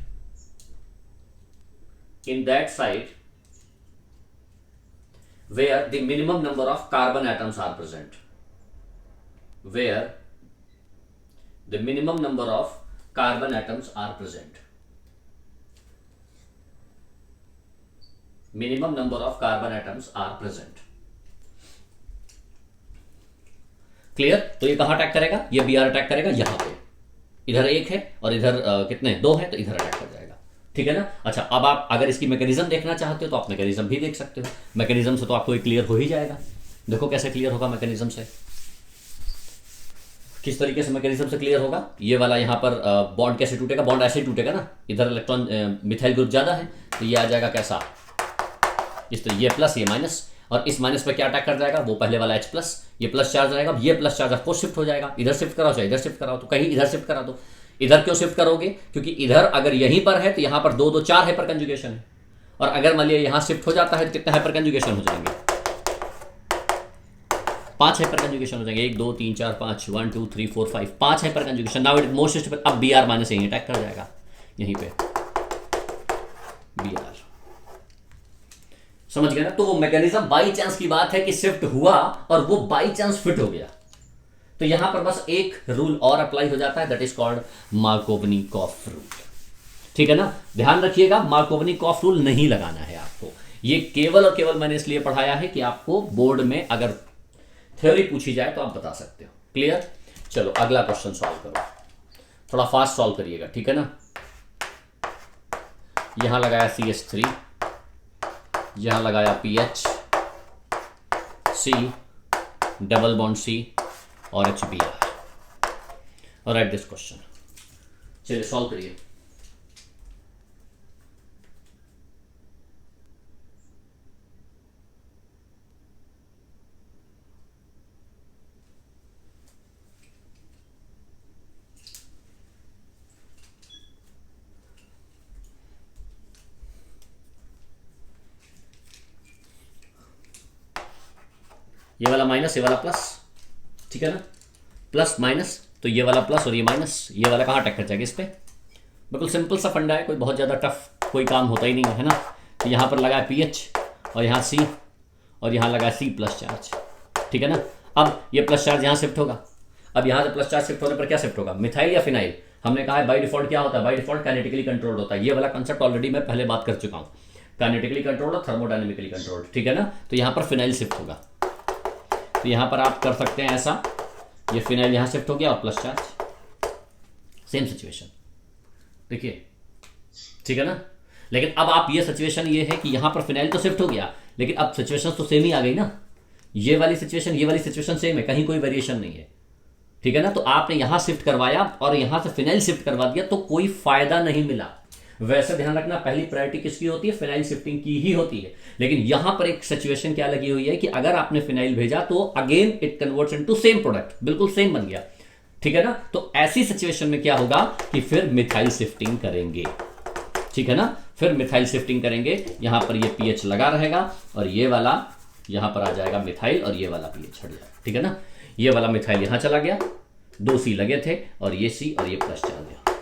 in that site where the minimum number of carbon atoms are present, where the minimum number of carbon atoms are present, minimum number of carbon atoms are present, clear. तो ये कहां attack करेगा, ये Br attack करेगा यहां पे, इधर 1 है और इधर कितने 2 है, तो इधर अटैक कर जाएगा, ठीक है ना। अच्छा, अब आप अगर इसकी मैकेनिज्म देखना चाहते हो तो आप मैकेनिज्म भी देख सकते हो, मैकेनिज्म से तो आपको क्लियर हो ही जाएगा। देखो कैसे क्लियर होगा मैकेनिज्म से, किस तरीके से मैकेनिज्म से क्लियर होगा। ये वाला यहाँ पर बॉन्ड कैसे टूटेगा, बॉन्ड ऐसे ही टूटेगा ना, इधर इलेक्ट्रॉन मिथाइल ग्रुप ज्यादा है तो ये आ जाएगा कैसा, इस तरह, ये प्लस ये माइनस, और इस माइनस पे क्या अटैक कर जाएगा, वो पहले वाला H प्लस, ये प्लस चार्ज रहेगा, ये प्लस चार्ज आपको शिफ्ट हो जाएगा, इधर शिफ्ट कराओ चाहे इधर शिफ्ट कराओ, तो कहीं इधर शिफ्ट करा दो, इधर क्यों शिफ्ट करोगे? क्योंकि इधर अगर यहीं पर है तो यहां पर 2 2 4 हाइपर कंजुगेशन है, और अगर मान लिया यहां शिफ्ट हो जाता है तो कितने हाइपर कंजुगेशन हो जाएंगे? 5 हाइपर कंजुगेशन हो जाएंगे। 1 2 3 4 5 1 2 3 4 5 5 hyper conjugation. Now it most stable. अब बी आर माइनस यहीं अटैक कर जाएगा, यहीं पे बी आर। समझ गए ना? तो वो मैकेनिज्म बाई चांस की बात है कि शिफ्ट हुआ और वो बाई चांस फिट हो गया, तो यहां पर बस एक रूल और अप्लाई हो जाता है, that is called Markovnikov rule. ठीक है ना? ध्यान रखिएगा, मार्कोवनी-कॉफ रूल नहीं लगाना है आपको। ये केवल और केवल मैंने इसलिए पढ़ाया है कि आपको बोर्ड में अगर थ्योरी पूछी जाए तो आप बता सकते हो। क्लियर? चलो अगला क्वेश्चन सॉल्व करो, थोड़ा फास्ट सॉल्व करिएगा, ठीक है ना? यहां लगाया CH3, यहां लगाया PH, C, double bond C और HBr, और राइट दिस क्वेश्चन। चलिए सॉल्व करिए। ये वाला माइनस, ये वाला प्लस, ठीक है ना? प्लस माइनस, तो ये वाला प्लस और ये माइनस, ये वाला कहाँ अटैक कर जाएगा? इस पे। बिल्कुल सिंपल सा फंडा है, कोई बहुत ज़्यादा टफ कोई काम होता ही नहीं है ना? तो यहाँ पर लगा PH और यहाँ C और यहाँ लगा C प्लस चार्ज, ठीक है ना? अब ये प्लस चार्ज यहाँ शिफ्ट होगा। अब यहाँ से प्लस चार्ज शिफ्ट होने पर क्या शिफ्ट होगा? मिथाइल या फिनाइल? हमने कहा है बाई डिफॉल्ट क्या होता है? बाई डिफॉल्ट काइनेटिकली कंट्रोल्ड होता है। ये वाला कंसेप्ट ऑलरेडी मैं पहले बात कर चुका हूँ, काइनेटिकली कंट्रोल्ड और थर्मोडायनेमिकली कंट्रोल्ड, ठीक है ना? तो यहाँ पर फिनाइल शिफ्ट होगा, तो यहाँ पर आप कर सकते हैं ऐसा, ये फिनाइल यहाँ शिफ्ट हो गया और प्लस चार्ज, सेम सिचुएशन, देखिए, ठीक है ना? लेकिन अब आप ये सिचुएशन ये है कि यहाँ पर फिनाइल तो शिफ्ट हो गया, लेकिन अब सिचुएशन तो सेम ही आ गई ना? ये वाली सिचुएशन सेम है, कहीं कोई वेरिएशन नहीं है, ठीक है ना? तो आपने यहाँ शिफ्ट करवाया और यहाँ से फिनाइल शिफ्ट करवा दिया तो कोई फायदा नहीं मिला। वैसे ध्यान रखना, पहली प्रायोरिटी किसकी होती है? फिनाइल शिफ्टिंग की ही होती है। लेकिन यहां पर एक सिचुएशन क्या लगी हुई है कि अगर आपने फिनाइल भेजा तो again it converts into same product, बिल्कुल सेम बन गया, ठीक है ना? तो ऐसी सिचुएशन में क्या होगा कि फिर मिथाइल शिफ्टिंग करेंगे, ठीक है ना? फिर मिथाइल शिफ्टिंग करेंगे। यहां पर ये PH लगा रहेगा और ये वाला यहां पर आ जाएगा मिथाइल और ये वाला PH हट जाएगा, ठीक है ना? ये वाला मिथाइल यहां चला गया, 2 C लगे थे और ये C और ये प्लस चला गया,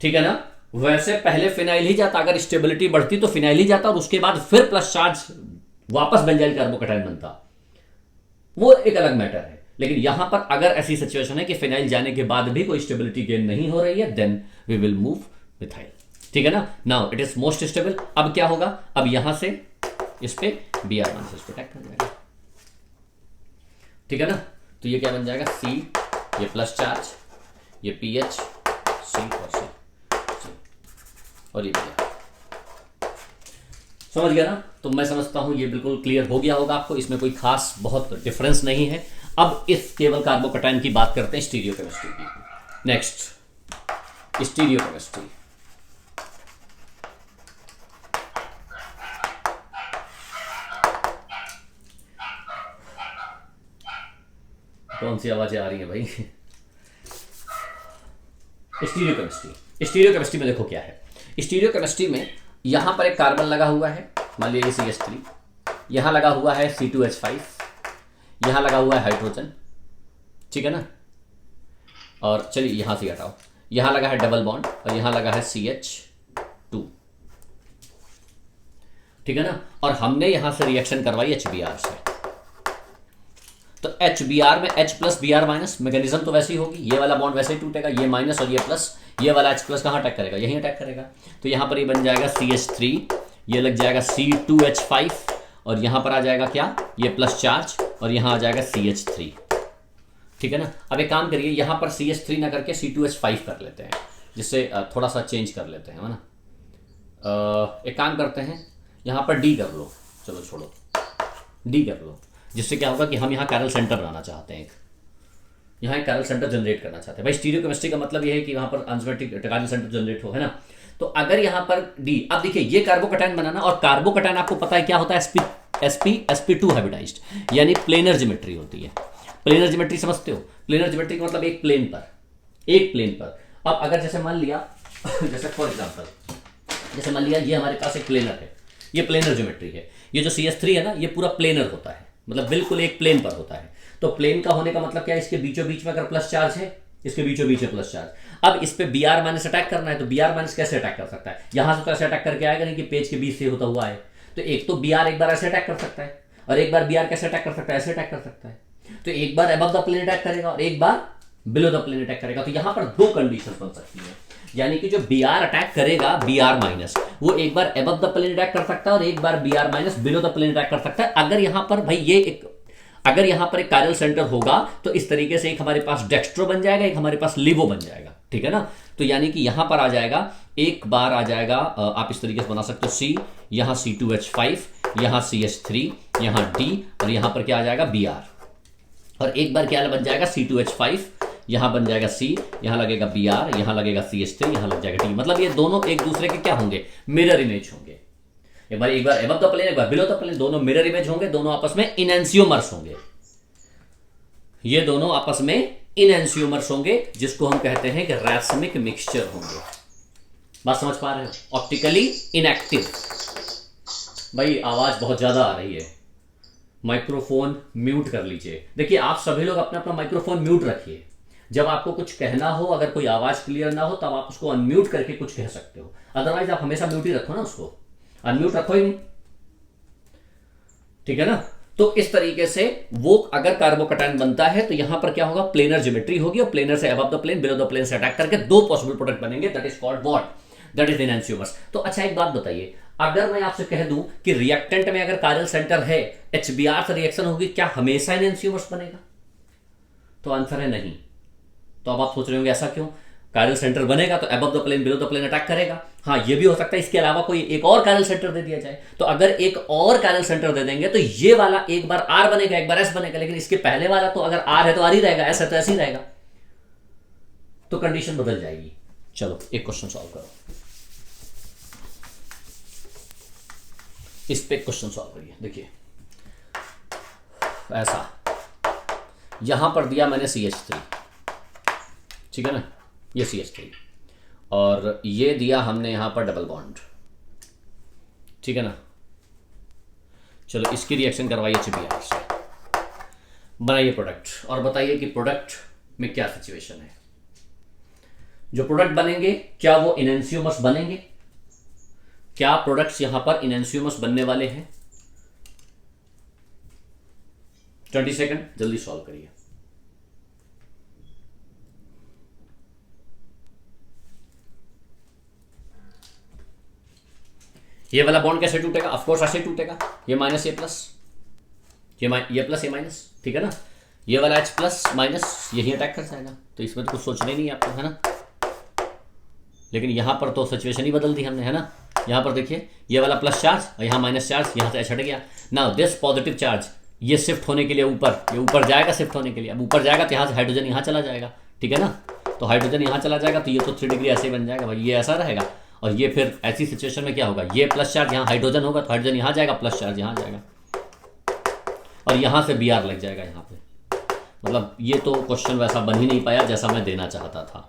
ठीक है ना? वैसे पहले फिनाइल ही जाता, अगर स्टेबिलिटी बढ़ती तो फिनाइल ही जाता और उसके बाद फिर प्लस चार्ज वापस बेंजाइल कार्बोकैटायन बनता, वो एक अलग मैटर है। लेकिन यहां पर अगर ऐसी सिचुएशन है कि फिनाइल जाने के बाद भी कोई स्टेबिलिटी गेन नहीं हो रही है, then we will move methyl, ठीक है ना? Now it is most stable. अब क्या होगा? अब यहां से इस पे Br माइनस इस पे अटैक कर जाएगा, ठीक है ना? तो ये क्या बन जाएगा? C, ये प्लस चार्ज, ये PH, C और C और ये समझ गया ना? तो मैं समझता हूं ये बिल्कुल क्लियर हो गया होगा आपको, इसमें कोई खास बहुत डिफरेंस नहीं है। अब इस केवल कार्बोकैटायन की बात करते हैं स्टीरियोकेमिस्ट्री की। Next stereochemistry. कौन सी आवाजें आ रही हैं भाई? स्टीरियोकेमिस्ट्री में देखो क्या है। स्टीरियोकेमिस्ट्री में यहां पर एक कार्बन लगा हुआ है, मान लीजिए CH3, यहां लगा हुआ है C2H5, यहां लगा हुआ है हाइड्रोजन, ठीक है ना? और चलिए यहां से हटाओ, यहां लगा है डबल बॉन्ड और यहां लगा है CH2, ठीक है ना? और हमने यहां से रिएक्शन करवाई HBr से, तो HBr में H plus Br minus, mechanism तो वैसी होगी, ये वाला बॉन्ड वैसे ही टूटेगा, ये माइनस और ये प्लस, ये वाला H प्लस कहाँ अटैक करेगा? यहीं अटैक करेगा। तो यहाँ पर ये बन जाएगा CH3, ये लग जाएगा C2H5 और यहाँ पर आ जाएगा क्या? ये प्लस चार्ज और यहाँ आ जाएगा CH3, ठीक है ना? अब एक काम करिए, यहाँ पर CH3 ना करके C2H5 कर लेते हैं, जिससे थोड़ा सा चेंज कर लेते हैं, है ना? एक काम करते हैं, यहाँ पर D कर लो, चलो छोड़ो, D कर लो, जिससे क्या होगा कि हम यहाँ कैरल सेंटर बनाना चाहते हैं, यहाँ एक कैरल सेंटर जनरेट करना चाहते हैं। भाई स्टीरियोकेमिस्ट्री का मतलब ये है कि वहाँ पर अनसिमेट्रिक कैरल सेंटर जनरेट हो, है ना? तो अगर यहाँ पर D, अब देखिए ये कार्बोकैटायन बनाना, और कार्बोकैटायन आपको पता है क्या होता है? sp2 हाइब्रिडाइज्ड, यानी प्लेनर ज्योमेट्री होती है। प्लेनर ज्योमेट्री समझते हो? प्लेनर ज्योमेट्री का मतलब एक प्लेन पर, अब अगर जैसे मान लिया जैसे फॉर एग्जांपल जैसे मान लिया ये हमारे पास एक प्लेनर है, ये प्लेनर ज्योमेट्री है, ये जो CS3 है ना ये पूरा प्लेनर होता है, मतलब बिल्कुल एक प्लेन पर होता है। तो प्लेन का होने का मतलब क्या है, इसके बीचों बीच में अगर प्लस चार्ज है, इसके बीचों बीच में प्लस चार्ज, अब इस पे Br माइनस अटैक करना है, तो Br माइनस कैसे अटैक कर सकता है, यहां से तो ऐसे अटैक करके आएगा नहीं कि पेज के बीच से होता हुआ है। तो एक तो Br एक बार ऐसे अटैक कर सकता है, और एक बार Br कैसे अटैक कर सकता है, ऐसे अटैक कर सकता है। तो एक बार अबव द प्लेन अटैक करेगा और एक बार बिलो द प्लेन अटैक करेगा। तो यहां पर दो कंडीशन बन सकती है, यानी कि जो Br अटैक करेगा Br माइनस, वो एक बार अबव द प्लेन अटैक कर सकता है और एक बार Br minus below the plane attack कर सकता है। अगर यहां पर भाई ये एक अगर यहां पर एक कायरल सेंटर होगा तो इस तरीके से एक हमारे पास डेक्स्ट्रो बन जाएगा, एक हमारे पास लिवो बन जाएगा, ठीक है ना। तो यानी कि यहां पर आ जाएगा, एक बार आ जाएगा, आप इस तरीके से बना सकते हो C, यहां C2H5, यहां CH3, यहां D, और यहां पर क्या आ जाएगा Br, और एक बार क्या बन जाएगा C2H5, यहां बन जाएगा C, यहां लगेगा Br, यहां लगेगा CH3, यहां लग जाएगा D। मतलब ये दोनों एक दूसरे के क्या होंगे, मिरर इमेज होंगे। एक बार अबव द प्लेन, एक बार बिलो द प्लेन, दोनों मिरर इमेज होंगे, दोनों आपस में इनएंसियोमर्स होंगे। ये दोनों आपस में इनएंसियोमर्स होंगे, जिसको हम कहते हैं कि रैसमिक मिक्सचर होंगे। बात समझ पा रहे हो? Optically inactive. भाई आवाज बहुत ज्यादा आ रही है, माइक्रोफोन म्यूट कर लीजिए। देखिए आप सभी लोग अपना अपना माइक्रोफोन म्यूट रखिए, जब आपको कुछ कहना हो, अगर कोई आवाज क्लियर ना हो तब आप उसको अनम्यूट करके कुछ कह सकते हो, अदरवाइज आप हमेशा म्यूट ही रखो ना, उसको अनम्यूट रखो ही नहीं, ठीक है ना। तो इस तरीके से वो अगर कार्बोकैटायन बनता है तो यहां पर क्या होगा, प्लेनर ज्योमेट्री होगी, और प्लेनर से above the plane below the plane से अटैक करके दो पॉसिबल प्रोडक्ट बनेंगे, that is called what, that is enantiomers. तो अच्छा एक बात बताइए, अगर मैं आपसे कह दूं कि रिएक्टेंट में अगर कायरल सेंटर है, HBr से रिएक्शन होगी, क्या हमेशा एनहांसियोमर्स बनेगा? तो आंसर है नहीं। तो अब आप सोच रहे होंगे ऐसा क्यों, कायरल सेंटर बनेगा तो above the plane below the plane attack करेगा। हाँ ये भी हो सकता है, इसके अलावा कोई एक और कायरल सेंटर दे दिया जाए, तो अगर एक और कायरल सेंटर दे देंगे तो ये वाला एक बार R बनेगा, एक बार S बनेगा, लेकिन इसके पहले वाला तो अगर R है तो R ही रहेगा, S है तो S ही रहेगा, तो कंडीशन बदल जाएगी। चलो एक क्वेश्चन सॉल्व करो, इस पे क्वेश्चन सॉल्व करिए। देखिए ऐसा यहां पर दिया मैंने CH3, ठीक है ना, ये CH3, और ये दिया हमने यहां पर डबल बॉन्ड, ठीक है ना। चलो इसकी रिएक्शन करवाइए HBr से, बनाइए प्रोडक्ट और बताइए कि प्रोडक्ट में क्या सिचुएशन है। जो प्रोडक्ट बनेंगे क्या वो एनहांसियोमर्स बनेंगे, क्या प्रोडक्ट्स यहां पर एनहांसियोमर्स बनने वाले हैं? 20 सेकंड, जल्दी सॉल्व करिए। ये वाला बॉन्ड कैसे टूटेगा? ऑफ कोर्स ऐसे टूटेगा, ये माइनस ये प्लस, ये प्लस ये माइनस, ठीक है ना। ये वाला H प्लस माइनस यही अटैक कर जाएगा, तो इसमें तो कुछ सोचना ही नहीं है आपको, है ना। लेकिन यहां पर तो सिचुएशन ही बदल दी हमने, है ना। यहां पर देखिए ये वाला प्लस चार्ज और यहां माइनस चार्ज, यहां से H हट गया। नाउ दिस पॉजिटिव चार्ज ये शिफ्ट होने के लिए ऊपर, ये ऊपर जाएगा शिफ्ट होने के लिए, अब ऊपर जाएगा तो यहां से हाइड्रोजन यहां चला जाएगा, ठीक है ना। तो हाइड्रोजन यहां चला जाएगा तो ये तो 3 डिग्री ऐसे ही बन जाएगा भाई, ये ऐसा रहेगा। और ये फिर ऐसी सिचुएशन में क्या होगा, ये प्लस चार्ज यहाँ हाइड्रोजन होगा तो हाइड्रोजन यहाँ जाएगा, प्लस चार्ज यहाँ जाएगा, और यहाँ से Br लग जाएगा यहाँ पे। मतलब ये तो क्वेश्चन वैसा बन ही नहीं पाया जैसा मैं देना चाहता था,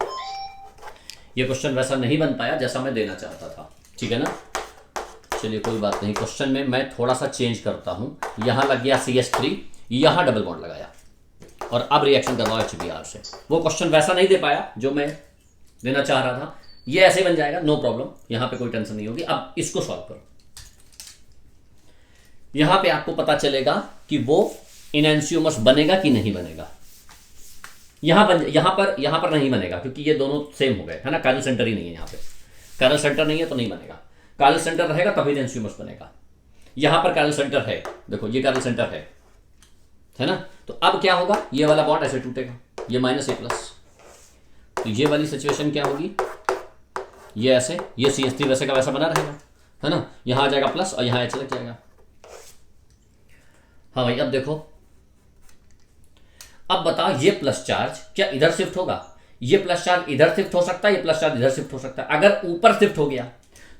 ये क्वेश्चन वैसा नहीं बन पाया जैसा मैं देना चाहता था, ठीक है ना। चलिए कोई बात नहीं, क्वेश्चन में मैं थोड़ा सा चेंज करता हूँ। यहाँ लग गया CH3, यहाँ डबल बॉन्ड लगाया, और अब रिएक्शन करवाओ HBr से। वो क्वेश्चन वैसा नहीं दे पाया जो मैं देना चाह रहा था, ये ऐसे बन जाएगा, नो प्रॉब्लम, यहां पे कोई टेंशन नहीं होगी। अब इसको सॉल्व करो, यहां पे आपको पता चलेगा कि वो एनहांसियोमर्स बनेगा कि नहीं बनेगा। यहां पर नहीं बनेगा क्योंकि ये दोनों सेम हो गए, है ना। कायरल सेंटर ही नहीं है, यहाँ पे कायरल सेंटर नहीं है तो नहीं बनेगा। कायरल सेंटर रहेगा तभी एनहांसियोमर्स बनेगा। यहां पर कायरल सेंटर है, देखो ये कायरल सेंटर है ना। तो अब क्या होगा, ये वाला बॉन्ड ऐसे टूटेगा, ये माइनस ये प्लस, तो ये वाली सिचुएशन क्या होगी, ये ऐसे, ये CH3 वैसे का वैसा बना रहेगा, है ना। यहां आ जाएगा प्लस और यहां H लग जाएगा। हाँ भाई अब देखो, अब बताओ ये प्लस चार्ज क्या इधर शिफ्ट होगा? ये प्लस चार्ज इधर शिफ्ट हो सकता है, ये प्लस चार्ज इधर शिफ्ट हो सकता है। अगर ऊपर शिफ्ट हो गया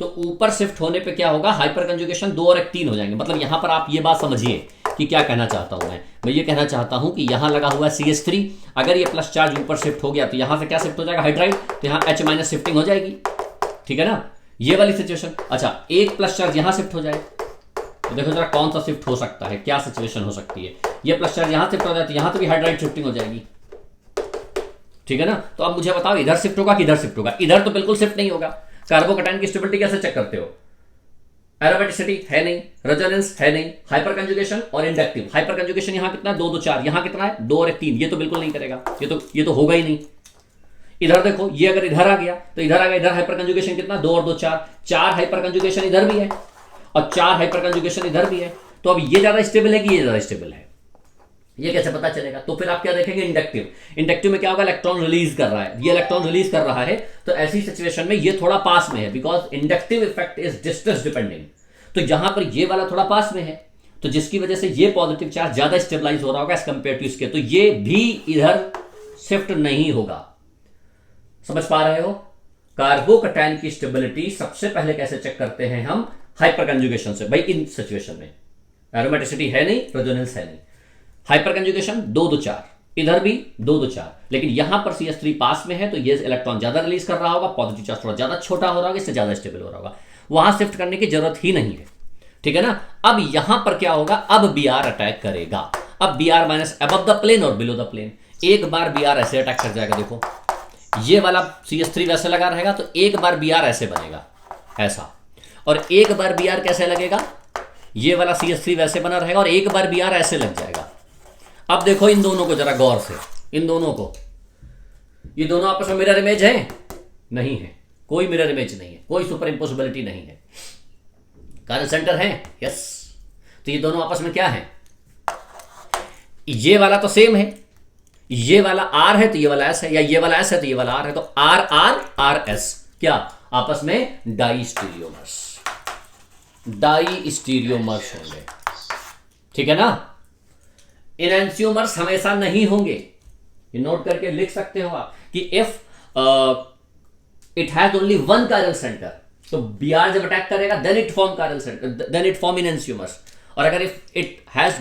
तो ऊपर शिफ्ट होने पे क्या होगा, हाइपर कंजुगेशन 2 और 1 3 हो जाएंगे। मतलब यहां पर आप ये बात समझिए कि क्या कहना चाहता हूं मैं ये कहना चाहता हूं कि यहां लगा हुआ है CH3, अगर ये प्लस चार्ज ऊपर शिफ्ट हो गया तो यहां से क्या शिफ्ट हो जाएगा, हाइड्राइड, तो यहां H माइनस शिफ्टिंग हो जाएगी, ठीक है ना, ये वाली सिचुएशन। अच्छा, एक प्लस चार्ज यहां शिफ्ट हो जाए तो देखो जरा कौन सा शिफ्ट हो सकता है, क्या सिचुएशन हो सकती है। ये प्लस चार्ज यहां शिफ्ट हो जाए तो यहां से भी हाइड्राइड शिफ्टिंग हो जाएगी, ठीक है ना। तो अब मुझे बताओ इधर शिफ्ट होगा कि इधर शिफ्ट होगा, इधर तो बिल्कुल शिफ्ट नहीं होगा। कार्बोकैटायन की स्टेबिलिटी कैसे चेक करते हो, एरोमेटिसिटी है नहीं, रेजोनेंस है नहीं, हाइपर कंजुगेशन और इंडक्टिव। हाइपर कंजुगेशन यहां कितना है 2 2 4, यहां कितना है 2 और 1 3, ये तो बिल्कुल नहीं करेगा, ये तो होगा ही नहीं। इधर देखो, ये अगर इधर आ गया तो इधर आ गया, इधर हाइपर कंजुगेशन कितना 2 और 2 4, 4 हाइपर कंजुगेशन इधर भी है और 4 हाइपर कंजुगेशन इधर भी है। तो अब ये ज्यादा स्टेबल है कि ये ज्यादा स्टेबल है, ये कैसे पता चलेगा। तो फिर आप क्या देखेंगे, इंडक्टिव में क्या होगा, इलेक्ट्रॉन रिलीज कर रहा है, ये इलेक्ट्रॉन रिलीज कर रहा है, तो ऐसी सिचुएशन में ये थोड़ा पास में है, because inductive effect is distance depending. तो जहां पर ये वाला थोड़ा पास में है तो जिसकी वजह से ये पॉजिटिव चार्ज ज्यादा स्टेबलाइज हो रहा होगा एज कंपेयर टू इसके, तो ये भी इधर शिफ्ट नहीं होगा। समझ पा रहे हो। कार्बोकैटायन की स्टेबिलिटी सबसे पहले कैसे चेक करते हैं हम, हाइपर कंजुगेशन से। भाई इन सिचुएशन में एरोमेटिसिटी है नहीं, रेजोनेंस है नहीं, हाइपर कंजुगेशन 2 2 4, इधर भी 2 2 4, लेकिन यहां पर CH3 पास में है तो ये इलेक्ट्रॉन ज्यादा रिलीज कर रहा होगा, पॉजिटिव चार्ज थोड़ा ज्यादा छोटा हो रहा होगा, इससे ज्यादा स्टेबल हो रहा होगा, वहां शिफ्ट करने की जरूरत ही नहीं है, ठीक है ना। अब यहां पर क्या होगा, अब Br अटैक करेगा। अब Br minus above the plane और बिलो द प्लेन। एक बार Br ऐसे अटैक कर जाएगा, देखो ये वाला CH3 वैसे लगा रहेगा तो एक बार Br ऐसे बनेगा, ऐसा, और एक बार Br कैसे लगेगा, ये वाला CH3 वैसे बना रहेगा और एक बार Br ऐसे लग जाएगा। अब देखो इन दोनों को जरा गौर से, इन दोनों को, ये दोनों आपस में मिरर इमेज है, नहीं है, कोई मिरर इमेज नहीं है, कोई सुपर इम्पोसिबिलिटी नहीं है। कार्य सेंटर है, यस, तो ये दोनों आपस में क्या है, ये वाला तो सेम है, ये वाला R है तो ये वाला S है, या ये वाला S है तो ये वाला R है, तो R R R S क्या आपस में डाई होंगे, ठीक है ना। इनएंशियोमर्स हमेशा नहीं होंगे, ये नोट करके लिख सकते हो आप कि if it has only one chiral center, तो Br जब अटैक करेगा then it form chiral center, then it form enantiomers, और अगर if it has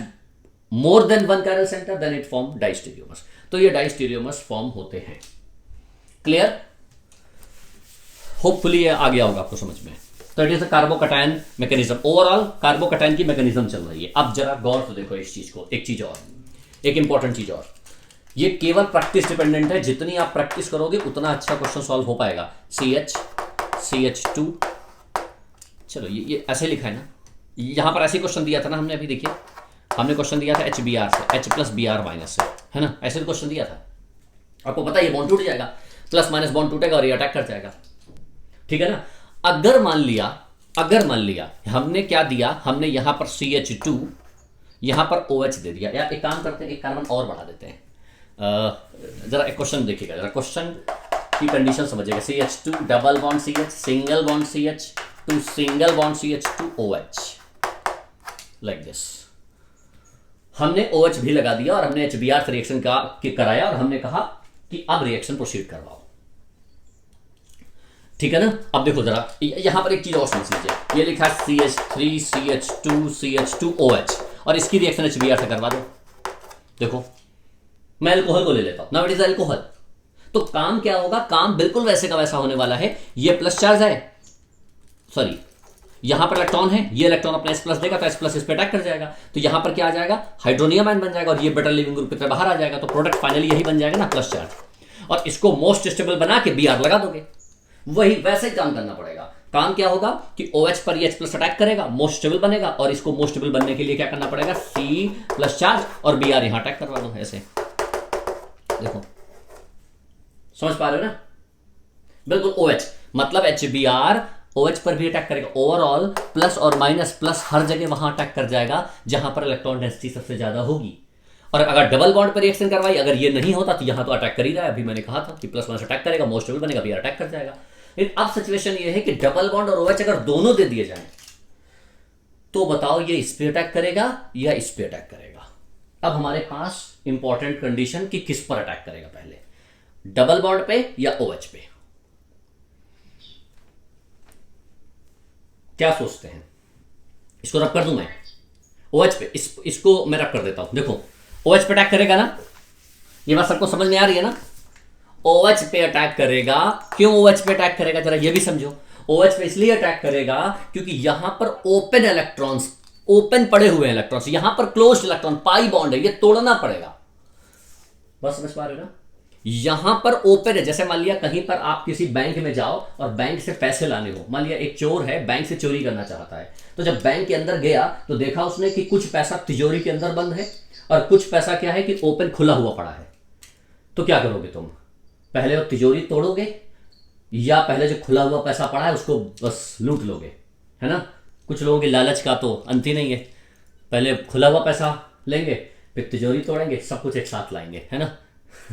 more than one chiral center then it form diastereomers. तो ये डाइस्टेरियोमर्स फॉर्म होते हैं। Clear, hopefully ये आ गया होगा आपको समझ में। तो it is a carbocation mechanism, overall carbocation की मैकेनिज्म चल रही है। अब जरा गौर से देखो इस चीज को, एक चीज और, एक इंपॉर्टेंट चीज और, ये केवल प्रैक्टिस डिपेंडेंट है, जितनी आप प्रैक्टिस करोगे उतना अच्छा क्वेश्चन सॉल्व हो पाएगा। CH2, चलो ये ऐसे लिखा है ना, यहां पर ऐसे क्वेश्चन दिया था ना हमने, अभी देखिए हमने क्वेश्चन दिया था HBr से, H प्लस Br माइनस से, है ना, ऐसे क्वेश्चन दिया था। आपको पता है ये बॉन्ड टूट जाएगा, प्लस माइनस बॉन्ड टूटेगा और ये अटैक कर जाएगा, ठीक है ना। अगर मान लिया हमने क्या दिया, हमने यहां पर CH2, यहां पर OH दे दिया, या एक काम करते हैं, एक कार्बन और बढ़ा देते हैं। जरा एक क्वेश्चन देखिएगा, जरा क्वेश्चन की कंडीशन समझिएगा। CH2 double bond CH, single bond CH, 2 single bond CH2 OH, like this. हमने OH भी लगा दिया और हमने HBr से रिएक्शन कराया और हमने कहा कि अब रिएक्शन प्रोसीड करवाओ, ठीक है ना। अब देखो जरा यहां पर एक चीज और समझ लीजिए, ये लिखा है CH3 CH2 CH2 OH और इसकी रिएक्शन HBr से करवा दो। देखो मैं अल्कोहल को ले लेता हूं, नाउ इट इज अल्कोहल, तो काम क्या होगा, काम बिल्कुल वैसे का वैसा होने वाला है। ये प्लस चार्ज है, सॉरी यहां पर इलेक्ट्रॉन है, ये इलेक्ट्रॉन अपना S प्लस देगा तो S प्लस इस पे अटैक कर जाएगा, तो यहां पर क्या आ जाएगा, हाइड्रोनियम आयन बन जाएगा और ये बेटर लिविंग ग्रुप की तरह बाहर आ जाएगा, तो प्रोडक्ट फाइनली यही बन जाएगा ना, प्लस चार्ज। और इसको मोस्ट स्टेबल बना के Br लगा दोगे, वही वैसे ही काम करना पड़ेगा। काम क्या होगा कि OH पर ये H प्लस अटैक करेगा, मोस्ट स्टेबल बनेगा, और इसको मोस्ट स्टेबल बनने के लिए क्या करना पड़ेगा, C प्लस चार्ज और Br यहां अटैक करवा दो, ऐसे देखो, समझ पा रहे हो ना। बिल्कुल OH मतलब HBr OH पर भी अटैक करेगा, ओवरऑल प्लस और माइनस प्लस हर जगह वहां अटैक कर जाएगा जहां पर इलेक्ट्रॉन डेंसिटी सबसे ज्यादा होगी। और अगर डबल बॉन्ड पर रिएक्शन करवाई, अगर ये नहीं होता तो यहां तो अटैक कर ही रहा है, अभी मैंने कहा था कि प्लस माइनस अटैक करेगा, मोस्ट स्टेबल बनेगा, Br अटैक कर जाएगा। लेकिन अब सिचुएशन ये है कि डबल बॉन्ड और OH अगर दोनों दे दिए जाएं तो बताओ ये इस पे अटैक करेगा या इस पे अटैक करेगा। अब हमारे पास इंपॉर्टेंट कंडीशन कि किस पर अटैक करेगा, पहले डबल बॉन्ड पे या OH पे, क्या सोचते हैं? इसको रब कर दूं मैं, OH पे इसको मैं रख कर देता हूं। देखो OH पे अटैक करेगा ना, ये बात सबको समझ में आ रही है ना। OH पे अटैक करेगा। क्यों OH पे अटैक करेगा, जरा ये भी समझो। OH पे इसलिए अटैक करेगा क्योंकि यहां पर ओपन इलेक्ट्रॉन्स, ओपन पड़े हुए इलेक्ट्रॉन्स, यहां पर क्लोज्ड इलेक्ट्रॉन पाई बॉन्ड है, ये तोड़ना पड़ेगा। बस समझ पा रहे हो ना। यहां पर ओपन है, जैसे मान लिया कहीं पर आप किसी बैंक में जाओ और बैंक से पैसे लाने हो। मान लिया एक चोर है, बैंक से चोरी करना चाहता है, तो जब बैंक के अंदर गया तो देखा उसने कि कुछ पैसा तिजोरी के अंदर बंद है और कुछ पैसा क्या है कि ओपन खुला हुआ पड़ा है। तो क्या करोगे तुम, पहले वो तिजोरी तोड़ोगे या पहले जो खुला हुआ पैसा पड़ा है उसको बस लूट लोगे, है ना। कुछ लोगों की लालच का तो अंत ही नहीं है, पहले खुला हुआ पैसा लेंगे फिर तिजोरी तोड़ेंगे, सब कुछ एक साथ लाएंगे, है ना।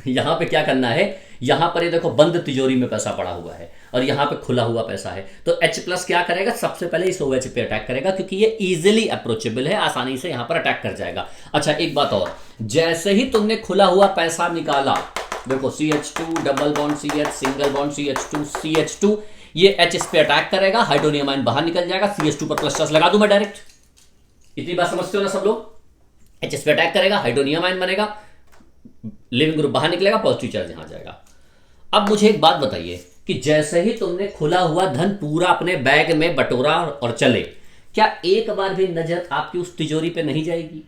यहां पे क्या करना है, यहां पर ये देखो बंद तिजोरी में पैसा पड़ा हुआ है और यहां पे खुला हुआ पैसा है, तो H+ क्या करेगा, सबसे पहले इस OH पे अटैक करेगा क्योंकि ये इजीली अप्रोचेबल है, आसानी से यहां पर अटैक कर जाएगा। अच्छा एक बात और, जैसे ही तुमने खुला हुआ पैसा निकाला, देखो CH2 double bond CH single bond CH2 ये H इस पे अटैक करेगा, हाइड्रोनियम आयन बाहर निकल जाएगा, CH2 पर प्लस चार्ज लगा दूं मैं डायरेक्ट। इतनी बात समझते हो ना सब लोग। H इस पे अटैक करेगा, हाइड्रोनियम आयन बनेगा, लिविंग ग्रुप बाहर निकलेगा, पॉजिटिव चार्ज यहां जाएगा। अब मुझे एक बात बताइए कि जैसे ही तुमने खुला हुआ धन पूरा अपने बैग में बटोरा और चले, क्या एक बार भी नजर आपकी उस तिजोरी पे नहीं जाएगी?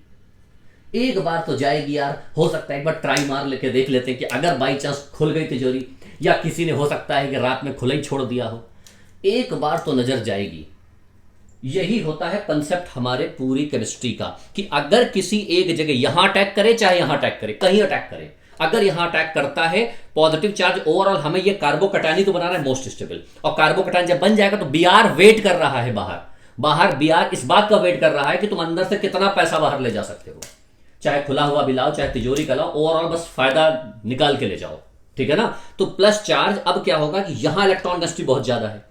एक बार तो जाएगी यार। हो सकता है एक बार ट्राई मार लेके देख लेते हैं कि अगर बाई चांस खुल गई तिजोरी, या किसी ने हो सकता है कि रात में खुला ही छोड़ दिया हो, एक बार तो नजर जाएगी। यही होता है कंसेप्ट हमारे पूरी केमिस्ट्री का कि अगर किसी एक जगह यहां अटैक करे चाहे यहां अटैक करे, कहीं अटैक करे, अगर यहां अटैक करता है पॉजिटिव चार्ज ओवरऑल, हमें ये कार्बोकटायन तो बना रहा है मोस्ट स्टेबल, और कार्बोकटायन जब बन जाएगा तो Br वेट कर रहा है बाहर Br इस बात का वेट कर रहा है कि तुम अंदर से कितना पैसा बाहर ले जा सकते हो, चाहे खुला हुआ भी लाओ चाहे तिजोरी का लाओ, ओवरऑल बस फायदा निकाल के ले जाओ, ठीक है ना। तो प्लस चार्ज अब क्या होगा कि यहां इलेक्ट्रॉन डेंसिटी बहुत ज्यादा है,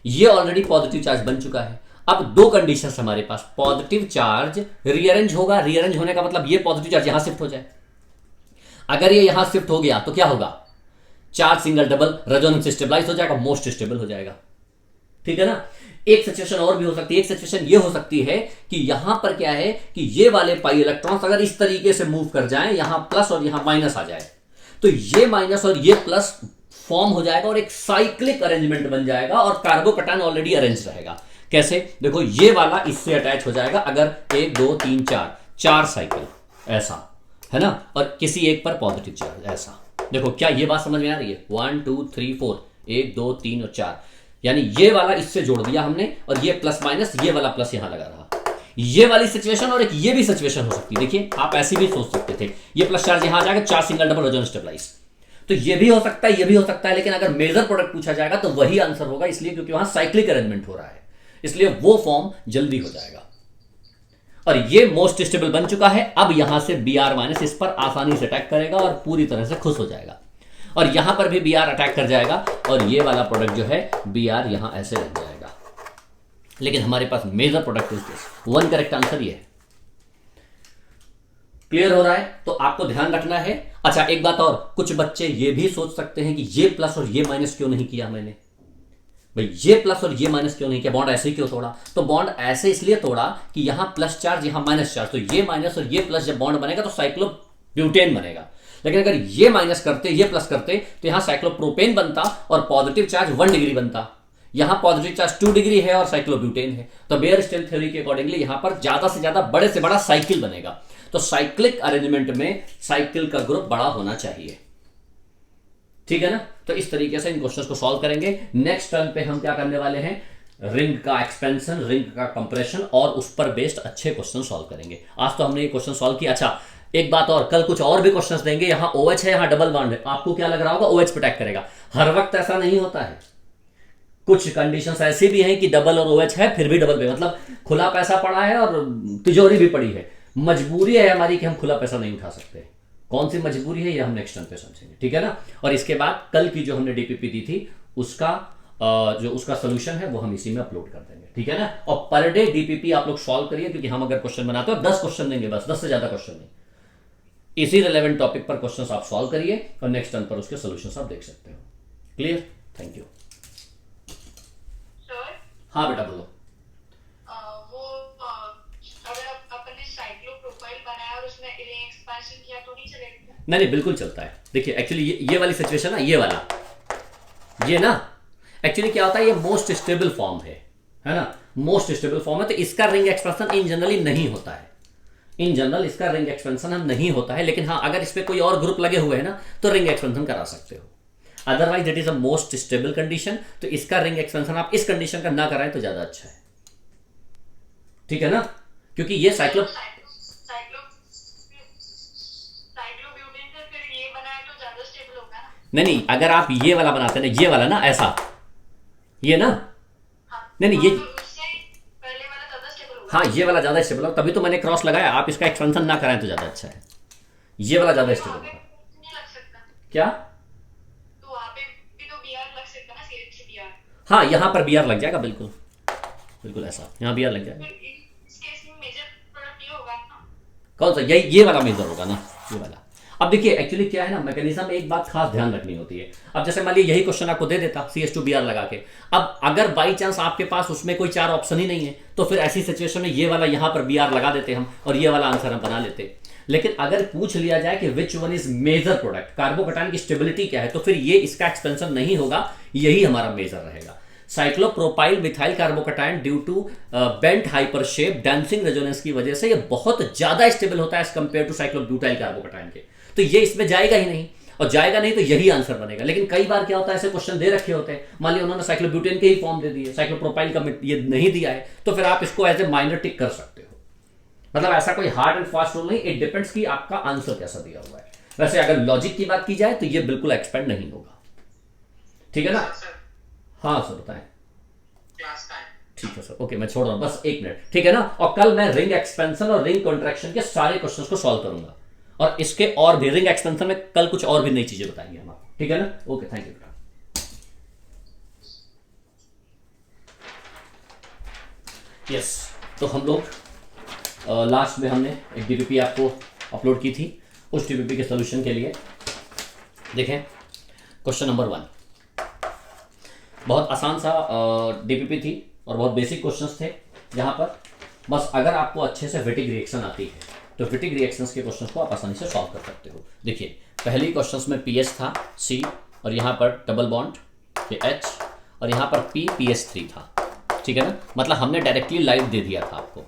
ये ऑलरेडी पॉजिटिव चार्ज बन चुका है। अब दो कंडीशंस हमारे पास, पॉजिटिव चार्ज रीअरेंज होगा, रीअरेंज होने का मतलब ये पॉजिटिव चार्ज यहां शिफ्ट हो जाए। अगर ये यहां शिफ्ट हो गया तो क्या होगा, charge single double resonance stabilise हो जाएगा, मोस्ट स्टेबल हो जाएगा, ठीक है ना। एक सिचुएशन और भी हो सकती है, एक सिचुएशन ये हो सकती है कि यहां पर क्या है कि ये वाले पाई इलेक्ट्रॉन्स अगर इस तरीके से मूव कर जाएं, यहां प्लस और यहां माइनस आ जाए, तो ये माइनस और ये प्लस फॉर्म हो जाएगा और एक साइक्लिक अरेंजमेंट बन जाएगा और कार्बोकटायन ऑलरेडी अरेंज रहेगा। कैसे, देखो ये वाला इससे अटैच हो जाएगा, अगर 1 2 3 4 साइकिल ऐसा, है ना, और किसी एक पर पॉजिटिव चार्ज ऐसा। देखो क्या ये बात समझ में आ रही है, 1 2 3 4, 1 2 3 और 4, यानी ये वाला इससे जोड़ दिया हमने और ये प्लस माइनस, ये वाला प्लस यहां लगा रहा। ये वाली सिचुएशन और एक ये भी सिचुएशन हो सकती है। देखिए आप ऐसी भी सोच सकते थे, ये प्लस चार्ज यहां आ जाएगा, 4 सिंगल डबल रेजोनेंस स्टेबलाइज, तो ये भी हो सकता है, ये भी हो सकता है, लेकिन अगर मेजर प्रोडक्ट पूछा जाएगा तो वही आंसर होगा, इसलिए क्योंकि वहां साइक्लिक अरेंजमेंट हो रहा है, इसलिए वो फॉर्म जल्दी हो जाएगा। और ये मोस्ट स्टेबल बन चुका है, अब यहां से Br माइनस इस पर आसानी से अटैक करेगा और पूरी तरह से खुश हो जाएगा, और यहां पर भी Br अटैक कर जाएगा और ये वाला प्रोडक्ट जो है Br यहां ऐसे लग जाएगा। लेकिन हमारे पास major product is this, one correct answer ये है। क्लियर हो रहा है, तो आपको ध्यान रखना है। अच्छा एक बात और, कुछ बच्चे ये भी सोच सकते हैं कि ये प्लस और ये माइनस क्यों नहीं किया मैंने, भाई ये प्लस और ये माइनस क्यों नहीं किया, बॉन्ड ऐसे ही क्यों तोड़ा। तो बॉन्ड ऐसे इसलिए तोड़ा कि यहां प्लस चार्ज यहां माइनस चार्ज, तो ये माइनस और ये प्लस जब बॉन्ड बनेगा तो साइक्लोब्यूटेन बनेगा। लेकिन अगर ये माइनस करते ये प्लस करते तो यहां साइक्लोप्रोपेन बनता और पॉजिटिव चार्ज 1 डिग्री बनता, यहां पॉजिटिव चार्ज 2 डिग्री है और साइक्लोब्यूटेन है, तो बेयर स्टेल थ्योरी के अकॉर्डिंगली यहां पर ज्यादा से ज्यादा बड़े से बड़ा साइकिल बनेगा। तो साइक्लिक अरेंजमेंट में साइकिल का ग्रुप बड़ा होना चाहिए, ठीक है ना। तो इस तरीके से इन क्वेश्चंस को सॉल्व करेंगे। नेक्स्ट टर्न पे हम क्या करने वाले हैं, रिंग का एक्सपेंशन, रिंग का कंप्रेशन और उस पर बेस्ड अच्छे क्वेश्चन सॉल्व करेंगे। आज तो हमने ये क्वेश्चन सॉल्व किया। अच्छा एक बात और, कल कुछ और भी क्वेश्चंस देंगे। यहां OH है, यहां डबल बॉन्ड है, आपको क्या लग रहा होगा OH पे अटैक करेगा, हर वक्त ऐसा नहीं होता है। कुछ कंडीशंस ऐसी भी हैं कि डबल और OH है फिर भी डबल पे, मतलब खुला पैसा पड़ा है और तिजोरी भी पड़ी है, मजबूरी है हमारी कि हम खुला पैसा नहीं उठा सकते। कौन सी मजबूरी है ये हम नेक्स्ट टर्न पे समझेंगे, ठीक है ना। और इसके बाद कल की जो हमने डीपीपी दी थी उसका जो उसका सोल्यूशन है वो हम इसी में अपलोड कर देंगे, ठीक है ना। और पर डे डीपीपी आप लोग सॉल्व करिए, क्योंकि हम अगर क्वेश्चन बनाते हो 10 क्वेश्चन देंगे, बस 10 से ज्यादा क्वेश्चन नहीं। इसी रिलेवेंट टॉपिक पर क्वेश्चन आप सॉल्व करिए और नेक्स्ट टर्न पर उसके सोल्यूशन आप देख सकते हो। Clear, thank you. सर हाँ बेटा बोलो। वो अगर अपने उसमें रिंग एक्सपेंशन किया तो नहीं चलेगा? नहीं नहीं, बिल्कुल चलता है। देखिए एक्चुअली ये वाली सिचुएशन ना, ये वाला, ये ना एक्चुअली क्या होता है, ये मोस्ट स्टेबल फॉर्म है ना, मोस्ट स्टेबल फॉर्म है, तो इसका रिंग एक्सपेंशन इन जनरली नहीं होता है। इन जनरल इसका रिंग एक्सपेंशन हम नहीं होता है, लेकिन हाँ अगर इस पे कोई और ग्रुप लगे हुए हैं ना तो रिंग एक्सपेंशन करा सकते हो। Otherwise it is a most stable condition, तो इसका रिंग एक्सपेंशन आप इस कंडीशन का ना कराएं तो ज्यादा अच्छा है, ठीक है ना, क्योंकि ये साइक्लोब्यूटेन से फिर ये बनाए तो ज्यादा स्टेबल होगा ना? नहीं, अगर आप ये वाला बनाते ना, ये वाला ना ऐसा, ये ना, नहीं ये, तो उससे पहले वाला ज्यादा स्टेबल होगा। हाँ ये वाला ज्यादा स्टेबल हो, तभी तो मैंने क्रॉस लगाया। आप इसका एक्सपेंशन ना कराएं तो ज्यादा अच्छा है, ये वाला ज्यादा स्टेबल होगा। नहीं लग सकता क्या? तो वहाँ पे भी तो बीआर लग सकता ना, सीएच से बीआर। हाँ यहाँ पर बीआर लग जाएगा, बिल्कुल बिल्कुल ऐसा, यहाँ बीआर लग जाएगा। फिर इस केस में मेजर प्रोडक्ट ये होगा ना? कौन सा? ये वाला मेजर होगा ना, ये वाला। अब देखिए एक्चुअली क्या है ना, मैकेनिज्म में एक बात खास ध्यान रखनी होती है। अब जैसे मान लीजिए यही क्वेश्चन आपको दे देता CH2Br लगा के, अब अगर बाई चांस आपके पास उसमें कोई 4 ऑप्शन ही नहीं है तो फिर ऐसी सिचुएशन में ये वाला यहाँ पर Br लगा देते हम और ये वाला आंसर हम बना लेते। लेकिन अगर पूछ लिया जाए कि which one is major product, carbocation की स्टेबिलिटी क्या है, तो फिर ये इसका एक्सपेंशन नहीं होगा, यही हमारा मेजर रहेगा। Cyclopropyl methyl carbocation due to bent hyper shape dancing resonance की वजह से ये बहुत ज्यादा स्टेबल होता है as compared to cyclobutyl carbocation के, तो ये इसमें जाएगा ही नहीं, और जाएगा नहीं तो यही आंसर बनेगा। लेकिन कई बार क्या होता है, ऐसे क्वेश्चन दे रखे होते हैं, मान लिया उन्होंने साइक्लोब्यूटेन के ही फॉर्म दे दिए, साइक्लोप्रोपाइल का ये नहीं दिया है, तो फिर आप इसको एज ए माइनर टिक कर सकते हो। मतलब ऐसा कोई हार्ड एंड फास्ट रूल नहीं, इट डिपेंड्स कि आपका आंसर कैसा दिया हुआ है। वैसे अगर लॉजिक की बात की जाए तो ये बिल्कुल एक्सपेंड नहीं होगा, ठीक है ना? हाँ सर बताएं। Class time. ठीक है सर, ओके मैं छोड़ रहा हूँ बस 1 मिनट, ठीक है ना। और कल मैं रिंग एक्सपेंशन और रिंग कॉन्ट्रैक्शन के सारे क्वेश्चंस को सॉल्व करूंगा, और इसके और भी रिंग एक्सपेंशन में कल कुछ और भी नई चीजें बताएंगे हम आपको, ठीक है ना। Okay thank you. यस, तो हम लोग लास्ट में हमने एक डीपीपी आपको अपलोड की थी, उस डीपीपी के सोल्यूशन के लिए देखें क्वेश्चन नंबर 1। बहुत आसान सा डीपीपी थी और बहुत बेसिक क्वेश्चंस थे, जहां पर बस अगर आपको अच्छे से विटिक रिएक्शन आती है तो विटिक रिएक्शंस के क्वेश्चंस को आप आसानी से सॉल्व कर सकते हो। देखिए पहली क्वेश्चंस में पीएच था C, और यहाँ पर डबल बॉन्ड ये H, और यहाँ पर PPH3 था, ठीक है ना। मतलब हमने डायरेक्टली लाइट दे दिया था आपको,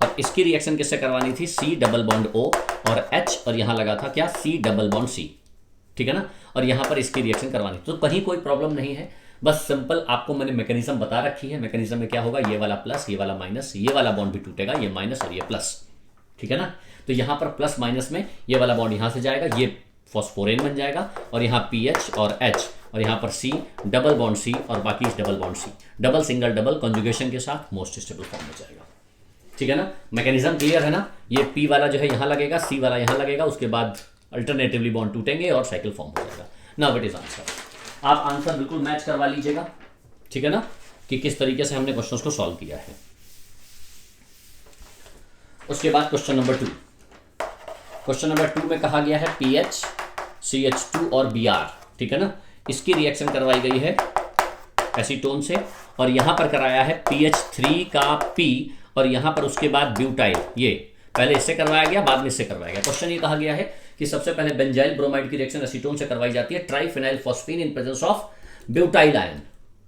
और इसकी रिएक्शन किससे करवानी थी, C डबल बॉन्ड O और H, और यहाँ लगा था क्या, C डबल बॉन्ड C, ठीक है ना। और यहाँ पर इसकी रिएक्शन करवानी, तो कहीं कोई प्रॉब्लम नहीं है, बस सिंपल आपको मैंने मैकेनिज्म बता रखी है। मैकेनिज्म में क्या होगा, ये वाला प्लस, ये वाला माइनस, ये वाला बॉन्ड भी टूटेगा, ये माइनस और ये प्लस, ठीक है ना। तो यहाँ पर प्लस माइनस में ये वाला बॉन्ड यहाँ से जाएगा, ये फॉस्फोरेन बन जाएगा, और यहाँ PH और H, और यहाँ पर C डबल बॉन्ड C, और बाकी इस double bond C double single double conjugation के साथ मोस्ट स्टेबल फॉर्म में जाएगा, ठीक है ना। मैकेनिज्म क्लियर है ना। ये P वाला जो है यहाँ लगेगा, C वाला यहाँ लगेगा, उसके बाद अल्टरनेटिवली बॉन्ड टूटेंगे और साइकिल फॉर्म हो जाएगा। Now it is answer. आप आंसर बिल्कुल मैच करवा लीजिएगा, ठीक है ना, कि किस तरीके से हमने क्वेश्चंस को सॉल्व किया है। उसके बाद क्वेश्चन नंबर 2। क्वेश्चन नंबर 2 में कहा गया है PH CH2 और Br, ठीक है ना। इसकी रिएक्शन करवाई गई है एसीटोन से, और यहां पर कराया है PH3 का P, और यहां पर उसके बाद ब्यूटाइल, ये पहले इससे करवाया गया बाद में इससे करवाया गया। क्वेश्चन ये कहा गया है कि सबसे पहले बेंजाइल ब्रोमाइड की रिएक्शन एसीटोन से करवाई जाती है triphenyl phosphine in presence of butyl ion,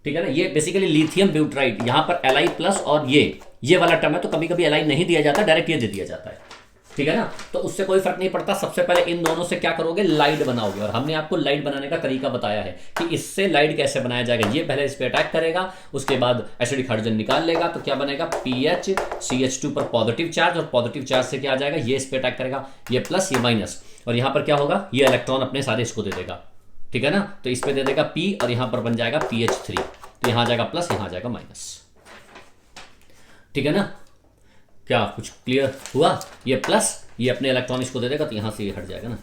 ठीक है ना। ये बेसिकली लिथियम ब्यूटाइड, यहाँ पर Li प्लस, और ये वाला टर्म है, तो कभी कभी Li नहीं दिया जाता, डायरेक्ट ये दे दिया जाता है, ठीक है ना। तो उससे कोई फर्क नहीं पड़ता, सबसे पहले इन दोनों से क्या करोगे, लाइट बनाओगे, और हमने आपको लाइट बनाने का तरीका बताया है कि इससे लाइट कैसे बनाया जाएगा। ये पहले इस पे अटैक करेगा, उसके बाद एसिडिक हाइड्रोजन निकाल लेगा, तो क्या बनेगा, PH CH2 पर पॉजिटिव चार्ज, और पॉजिटिव चार्ज से क्या आ जाएगा, ये इस पे अटैक करेगा, ये प्लस ये माइनस, और यहाँ पर क्या होगा, ये इलेक्ट्रॉन अपने सारे इसको दे देगा, ठीक है ना। तो इस पे दे देगा P, और यहाँ पर बन जाएगा PH3, तो यहाँ आ जाएगा प्लस, यहाँ आ जाएगा माइनस, ठीक है ना। क्या कुछ क्लियर हुआ, ये प्लस, ये अपने इलेक्ट्रॉन इसको दे देगा, तो यहाँ से ये हट जाएगा ना,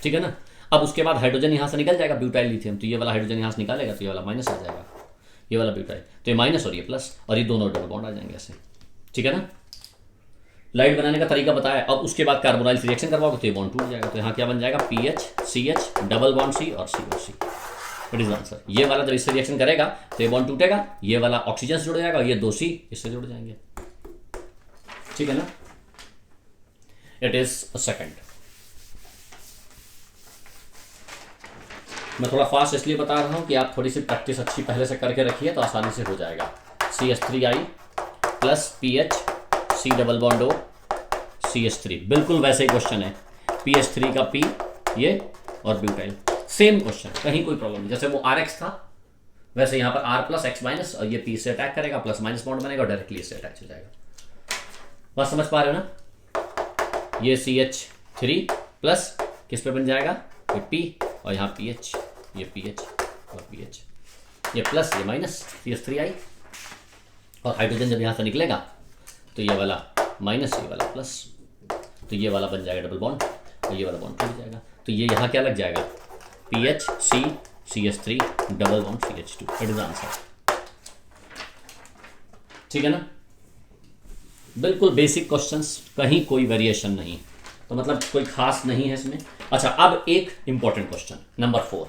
ठीक है ना। अब उसके बाद हाइड्रोजन यहाँ से निकल जाएगा, ब्यूटाइल लिथियम, तो ये वाला हाइड्रोजन यहाँ से निकालेगा, तो ये वाला माइनस आ जाएगा, ये वाला ब्यूटाइल, तो ये माइनस और ये प्लस, और ये दोनों डबल बॉन्ड आ जाएंगे ऐसे, ठीक है ना। लाइट बनाने का तरीका बताया। अब उसके बाद कार्बोनाइल से रिएक्शन करवाओगे तो ये बॉन्ड टूट जाएगा, तो यहाँ क्या बन जाएगा, PH CH double bond C और COC, इट इज आंसर। ये वाला जब इससे रिएक्शन करेगा तो ये बॉन्ड टूटेगा, ये वाला ऑक्सीजन से जुड़ जाएगा, ये 2 C इससे जुड़ जाएंगे, ठीक है ना। It is second. मैं थोड़ा फास्ट इसलिए बता रहा हूं कि आप थोड़ी सी प्रैक्टिस अच्छी पहले से करके रखिए तो आसानी से हो जाएगा। CH3I plus PH C double bond O CH3, बिल्कुल वैसे ही क्वेश्चन है। PH3 का P ये और ब्यूटाइल, सेम क्वेश्चन, कहीं कोई प्रॉब्लम नहीं। जैसे वो RX था वैसे यहाँ पर R प्लस X माइनस, और ये P से अटैक करेगा, प्लस माइनस बॉन्ड बनेगा और डायरेक्टली इससे अटैच हो जाएगा। बात समझ पा रहे हो ना? ये CH3 प्लस किस पे बन जाएगा, ये P और यहाँ PH, ये PH और PH, ये प्लस ये माइनस CH3I, और हाइड्रोजन जब यहाँ से निकलेगा तो ये वाला माइनस ये वाला प्लस, तो ये वाला बन जाएगा डबल बॉन्ड और ये वाला बॉन्ड टूट जाएगा। तो ये यहाँ क्या लग जाएगा, PH C CH3 double bond CH2। It is answer. ठीक है ना? बिल्कुल बेसिक क्वेश्चंस, कहीं कोई वेरिएशन नहीं, तो मतलब कोई खास नहीं है इसमें। अच्छा, अब एक इंपॉर्टेंट क्वेश्चन नंबर 4,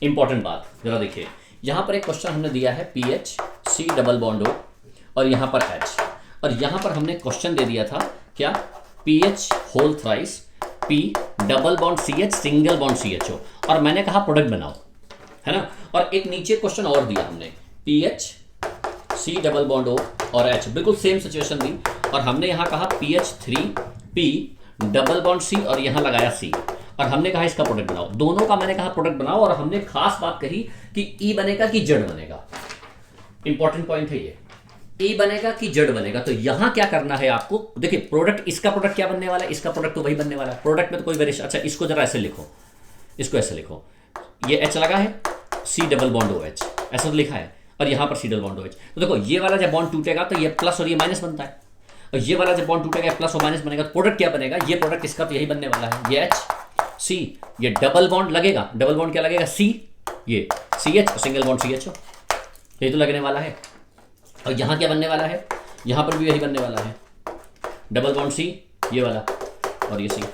इंपॉर्टेंट बात जरा देखिए। यहां पर एक क्वेश्चन हमने दिया है PH C double bond O और यहां पर H, और यहां पर हमने क्वेश्चन दे दिया था क्या, PH whole thrice P double bond CH single bond CHO, और मैंने कहा प्रोडक्ट बनाओ, है ना? और एक नीचे क्वेश्चन और दिया हमने, PH C double bond O और H, बिल्कुल सेम सिचुएशन दी, और हमने यहाँ कहा PH3P डबल बॉन्ड C और यहाँ लगाया C, और हमने कहा इसका प्रोडक्ट बनाओ। दोनों का मैंने कहा प्रोडक्ट बनाओ, और हमने खास बात कही कि E बनेगा कि Z बनेगा। इंपॉर्टेंट पॉइंट है ये, E बनेगा कि Z बनेगा। तो यहां क्या करना है आपको, देखिए प्रोडक्ट, इसका प्रोडक्ट क्या बनने वाला है, इसका प्रोडक्ट तो वही बनने वाला है, प्रोडक्ट में तो कोई वेरिएशन। अच्छा, इसको जरा ऐसे लिखो, इसको ऐसे लिखो, ये H लगा है, C डबल बॉन्ड OH ऐसा तो लिखा है, और यहां पर C डबल बॉन्ड OH। तो देखो ये वाला जब बॉन्ड टूटेगा तो ये प्लस और ये माइनस बनता है, और ये वाला जब बॉन्ड टूटेगा प्लस और माइनस बनेगा, तो प्रोडक्ट क्या बनेगा, ये प्रोडक्ट इसका तो यही बनने वाला है, ये H C, ये डबल बॉन्ड लगेगा, डबल बॉन्ड क्या लगेगा, C, ये CH सिंगल बॉन्ड CHO, यही तो लगने वाला है। और यहाँ क्या बनने वाला है, यहाँ पर भी यही बनने वाला है, डबल बॉन्ड C ये वाला और ये C।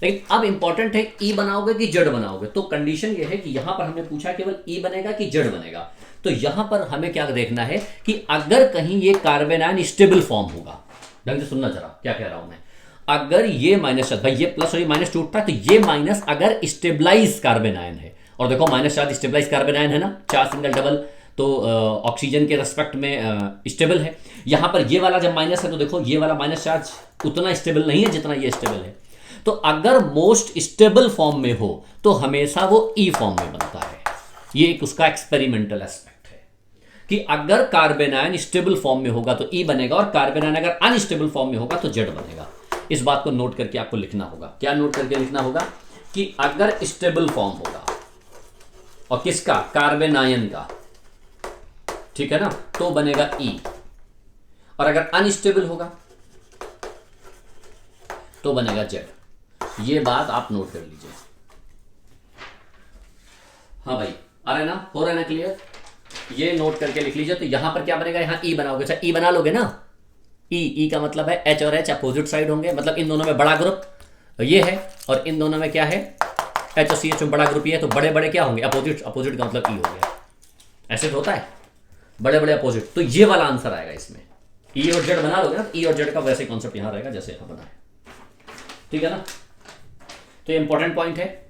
लेकिन अब इंपॉर्टेंट है E बनाओगे कि Z बनाओगे, तो कंडीशन ये है कि यहाँ पर हमने पूछा केवल E बनेगा कि Z बनेगा। तो यहाँ पर हमें क्या देखना है कि अगर कहीं ये कार्बन आयन स्टेबल फॉर्म होगा, ढंग से सुनना जरा क्या कह रहा हूं मैं, अगर ये माइनस, भाई ये प्लस और ये माइनस टूटता है, तो ये माइनस अगर स्टेबलाइज कार्बन आयन है, और देखो minus charge stabilise carbon ion है ना, चार सिंगल डबल, तो ऑक्सीजन के रेस्पेक्ट में स्टेबल है। यहां पर ये वाला जब माइनस है तो देखो ये वाला माइनस चार्ज उतना स्टेबल नहीं है जितना ये स्टेबल है। तो अगर मोस्ट स्टेबल फॉर्म में हो तो हमेशा वो ई फॉर्म में बनता है। ये एक उसका एक्सपेरिमेंटल एस्पेक्ट है कि अगर कार्बन आयन स्टेबल फॉर्म में होगा तो ई बनेगा, और कार्बन आयन अगर अनस्टेबल फॉर्म में होगा तो जेड बनेगा। इस बात को नोट करके आपको लिखना होगा। क्या नोट करके लिखना होगा कि अगर स्टेबल फॉर्म होगा, और किसका, कार्बन आयन का, ठीक है ना, तो बनेगा ई, और अगर अनस्टेबल होगा तो बनेगा जेड। ये बात आप नोट कर लीजिए। हाँ भाई, आ रहा है ना, हो रहा है ना क्लियर? ये नोट करके लिख लीजिए। तो यहां पर क्या बनेगा, यहां ई बनाओगे। अच्छा, ई बना लोगे ना, ई का मतलब है एच और एच अपोजिट साइड होंगे, मतलब इन दोनों में बड़ा ग्रुप ये है और इन दोनों में क्या है, एच और सी एच में बड़ा ग्रुप ये है, तो बड़े बड़े क्या होंगे, अपोजिट। अपोजिट का मतलब ई हो गया, ऐसे तो होता है, बड़े बड़े अपोजिट। तो ये वाला आंसर आएगा इसमें। ई और जेड बना लोगे ना, ई और जेड का वैसे कॉन्सेप्ट यहां रहेगा जैसे यहां बना है, ठीक है ना। तो ये इंपॉर्टेंट पॉइंट है।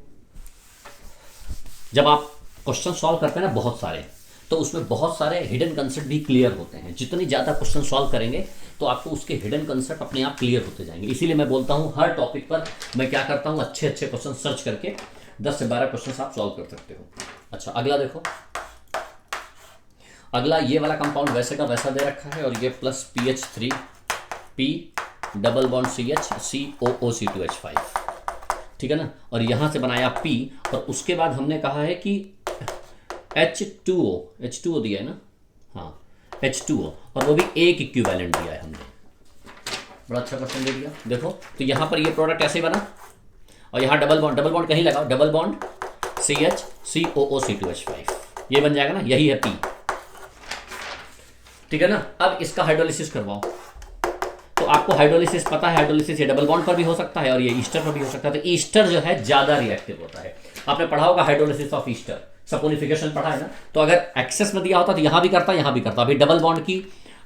जब आप क्वेश्चन सॉल्व करते हैं ना बहुत सारे, तो उसमें बहुत सारे हिडन कंसेप्ट भी क्लियर होते हैं। जितनी ज़्यादा क्वेश्चन सॉल्व करेंगे तो आपको उसके हिडन कंसेप्ट अपने आप क्लियर होते जाएंगे। इसीलिए मैं बोलता हूँ हर टॉपिक पर मैं क्या करता हूँ, अच्छे अच्छे क्वेश्चन सर्च करके 10 से 12 क्वेश्चन आप सॉल्व कर सकते हो। अच्छा, अगला देखो, अगला ये वाला कंपाउंड वैसे का वैसा दे रखा है, और ये plus PH3P double bond CH COO2H5, ठीक है ना। और यहां से बनाया P, और उसके बाद हमने कहा है कि H2O दिया है ना, हाँ H2O, और वो भी एक इक्विवेलेंट दिया है हमने। बड़ा अच्छा क्वेश्चन दे दिया। देखो तो यहां पर ये प्रोडक्ट ऐसे बना, और यहां डबल बॉन्ड कहीं लगाओ, डबल बॉन्ड CH COO2H5, ये बन जाएगा ना, यही है P, ठीक है ना। अब इसका हाइड्रोलिसिस करवाओ। तो आपको हाइड्रोलिसिस पता है, हाइड्रोलिसिस ये डबल बॉन्ड पर भी हो सकता है और ये ईस्टर पर भी हो सकता है। तो ईस्टर जो है ज्यादा रिएक्टिव होता है। आपने पढ़ा होगा हाइड्रोलिसिस ऑफ ईस्टर, सपोनिफिकेशन पढ़ा है ना। तो अगर एक्सेस में दिया होता तो यहां भी करता, यहां भी करता। अभी डबल बॉन्ड की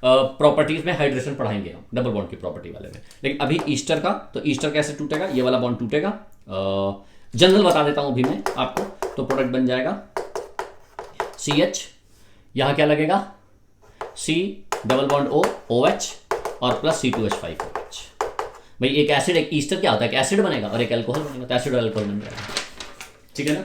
प्रॉपर्टीज में हाइड्रेशन पढ़ाएंगे हम डबल बॉन्ड की प्रॉपर्टी वाले में, लेकिन अभी ईस्टर का, तो ईस्टर कैसे टूटेगा, ये वाला बॉन्ड टूटेगा। जनरल बता देता हूं अभी मैं आपको, तो प्रोडक्ट बन जाएगा CH, यहां क्या लगेगा C double bond O OH और प्लस C2H5OH। भाई एक एसिड, एक ईस्टर क्या होता है, एक एसिड बनेगा और एक अल्कोहल बनेगा, तो एसिड और अल्कोहल बन जाएगा, ठीक है ना।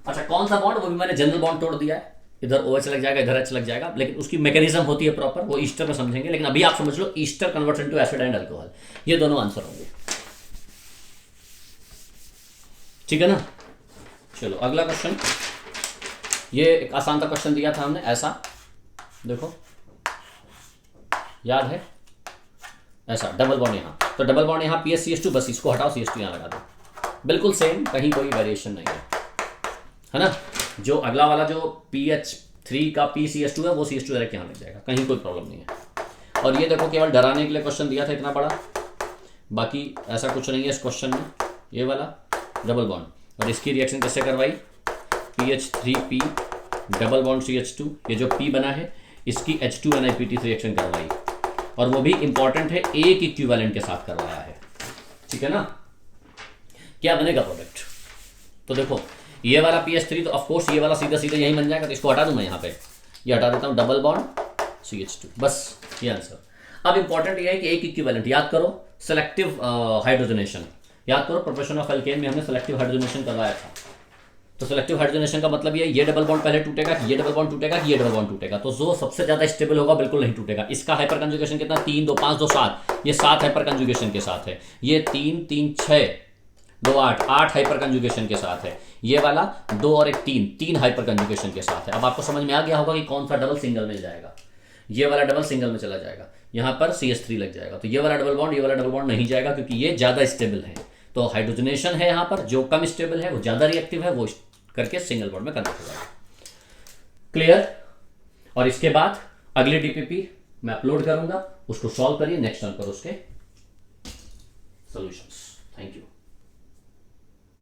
अच्छा कौन सा बॉन्ड, वो भी मैंने जनरल बॉन्ड तोड़ दिया है, इधर OH लग जाएगा, इधर H लग जाएगा, लेकिन उसकी मैकेनिज्म होती है प्रॉपर, वो ईस्टर में समझेंगे, लेकिन अभी आप समझ लो ester converts into acid and alcohol, ये दोनों आंसर होंगे, ठीक है ना। चलो अगला क्वेश्चन, ये एक आसान सा क्वेश्चन दिया था हमने, ऐसा देखो याद है, ऐसा डबल बॉन्ड यहाँ, तो डबल बॉन्ड यहाँ PHCH2, बस इसको हटाओ, CH2 यहाँ लगा दो, बिल्कुल सेम, कहीं कोई वेरिएशन नहीं है ना। जो अगला वाला जो PH3 का PCH2 है वो CH2 डायरेक्ट यहाँ लग जाएगा, कहीं कोई प्रॉब्लम नहीं है। और ये देखो केवल डराने के लिए क्वेश्चन दिया था इतना बड़ा, बाकी ऐसा कुछ नहीं है इस क्वेश्चन में। ये वाला डबल बॉन्ड, और इसकी रिएक्शन कैसे करवाई, PH3P डबल बॉन्ड CH2, ये जो P बना है इसकी H2NiPT रिएक्शन करवाई, और वो भी इंपॉर्टेंट है एक इक्विवेलेंट के साथ करवाया है, ठीक है ना। क्या बनेगा प्रोडक्ट, तो देखो ये वाला PH3, तो ऑफकोर्स ये वाला सीधा सीधा यही बन जाएगा, तो इसको हटा दूं मैं यहाँ पे, ये हटा देता हूँ, डबल बॉन्ड CH2, बस ये आंसर। अब इंपॉर्टेंट ये है कि एक इक्विवेलेंट याद करो, सेलेक्टिव हाइड्रोजनेशन याद करो, प्रोफेशन ऑफ एल्केन में हमने सेलेक्टिव हाइड्रोजनेशन करवाया था। तो सेलेक्टिव हाइड्रोजनेशन का मतलब ये डबल बॉन्ड पहले टूटेगा, ये डबल बॉन्ड टूटेगा, ये डबल बॉन्ड टूटेगा, तो जो सबसे ज्यादा स्टेबल होगा बिल्कुल नहीं टूटेगा। इसका हाइपर कंजुगेशन कितना, 3 2 5 2 7, ये 7 हाइपर कंजुगेशन के साथ है, ये 3 3 6 2 8 8 हाइपर कंजुगेशन के साथ है, ये वाला 2 और 1 3 हाइपर कंजुगेशन के साथ है। अब आपको समझ में आ गया होगा कि कौन सा डबल सिंगल मिल जाएगा, ये वाला डबल सिंगल में चला जाएगा, यहाँ पर CH3 लग जाएगा, तो ये वाला डबल बॉन्ड, ये वाला डबल बॉन्ड नहीं जाएगा, क्योंकि ये ज्यादा स्टेबल है। तो हाइड्रोजनेशन है यहाँ पर, जो कम स्टेबल है वो ज्यादा रिएक्टिव है, वो करके सिंगल बॉन्ड में कन्वर्ट हो जाएगा। क्लियर। और इसके बाद अगली DPP मैं अपलोड करूंगा, उसको सॉल्व करिए, नेक्स्ट टर्न पर उसके सॉल्यूशंस। Thank you.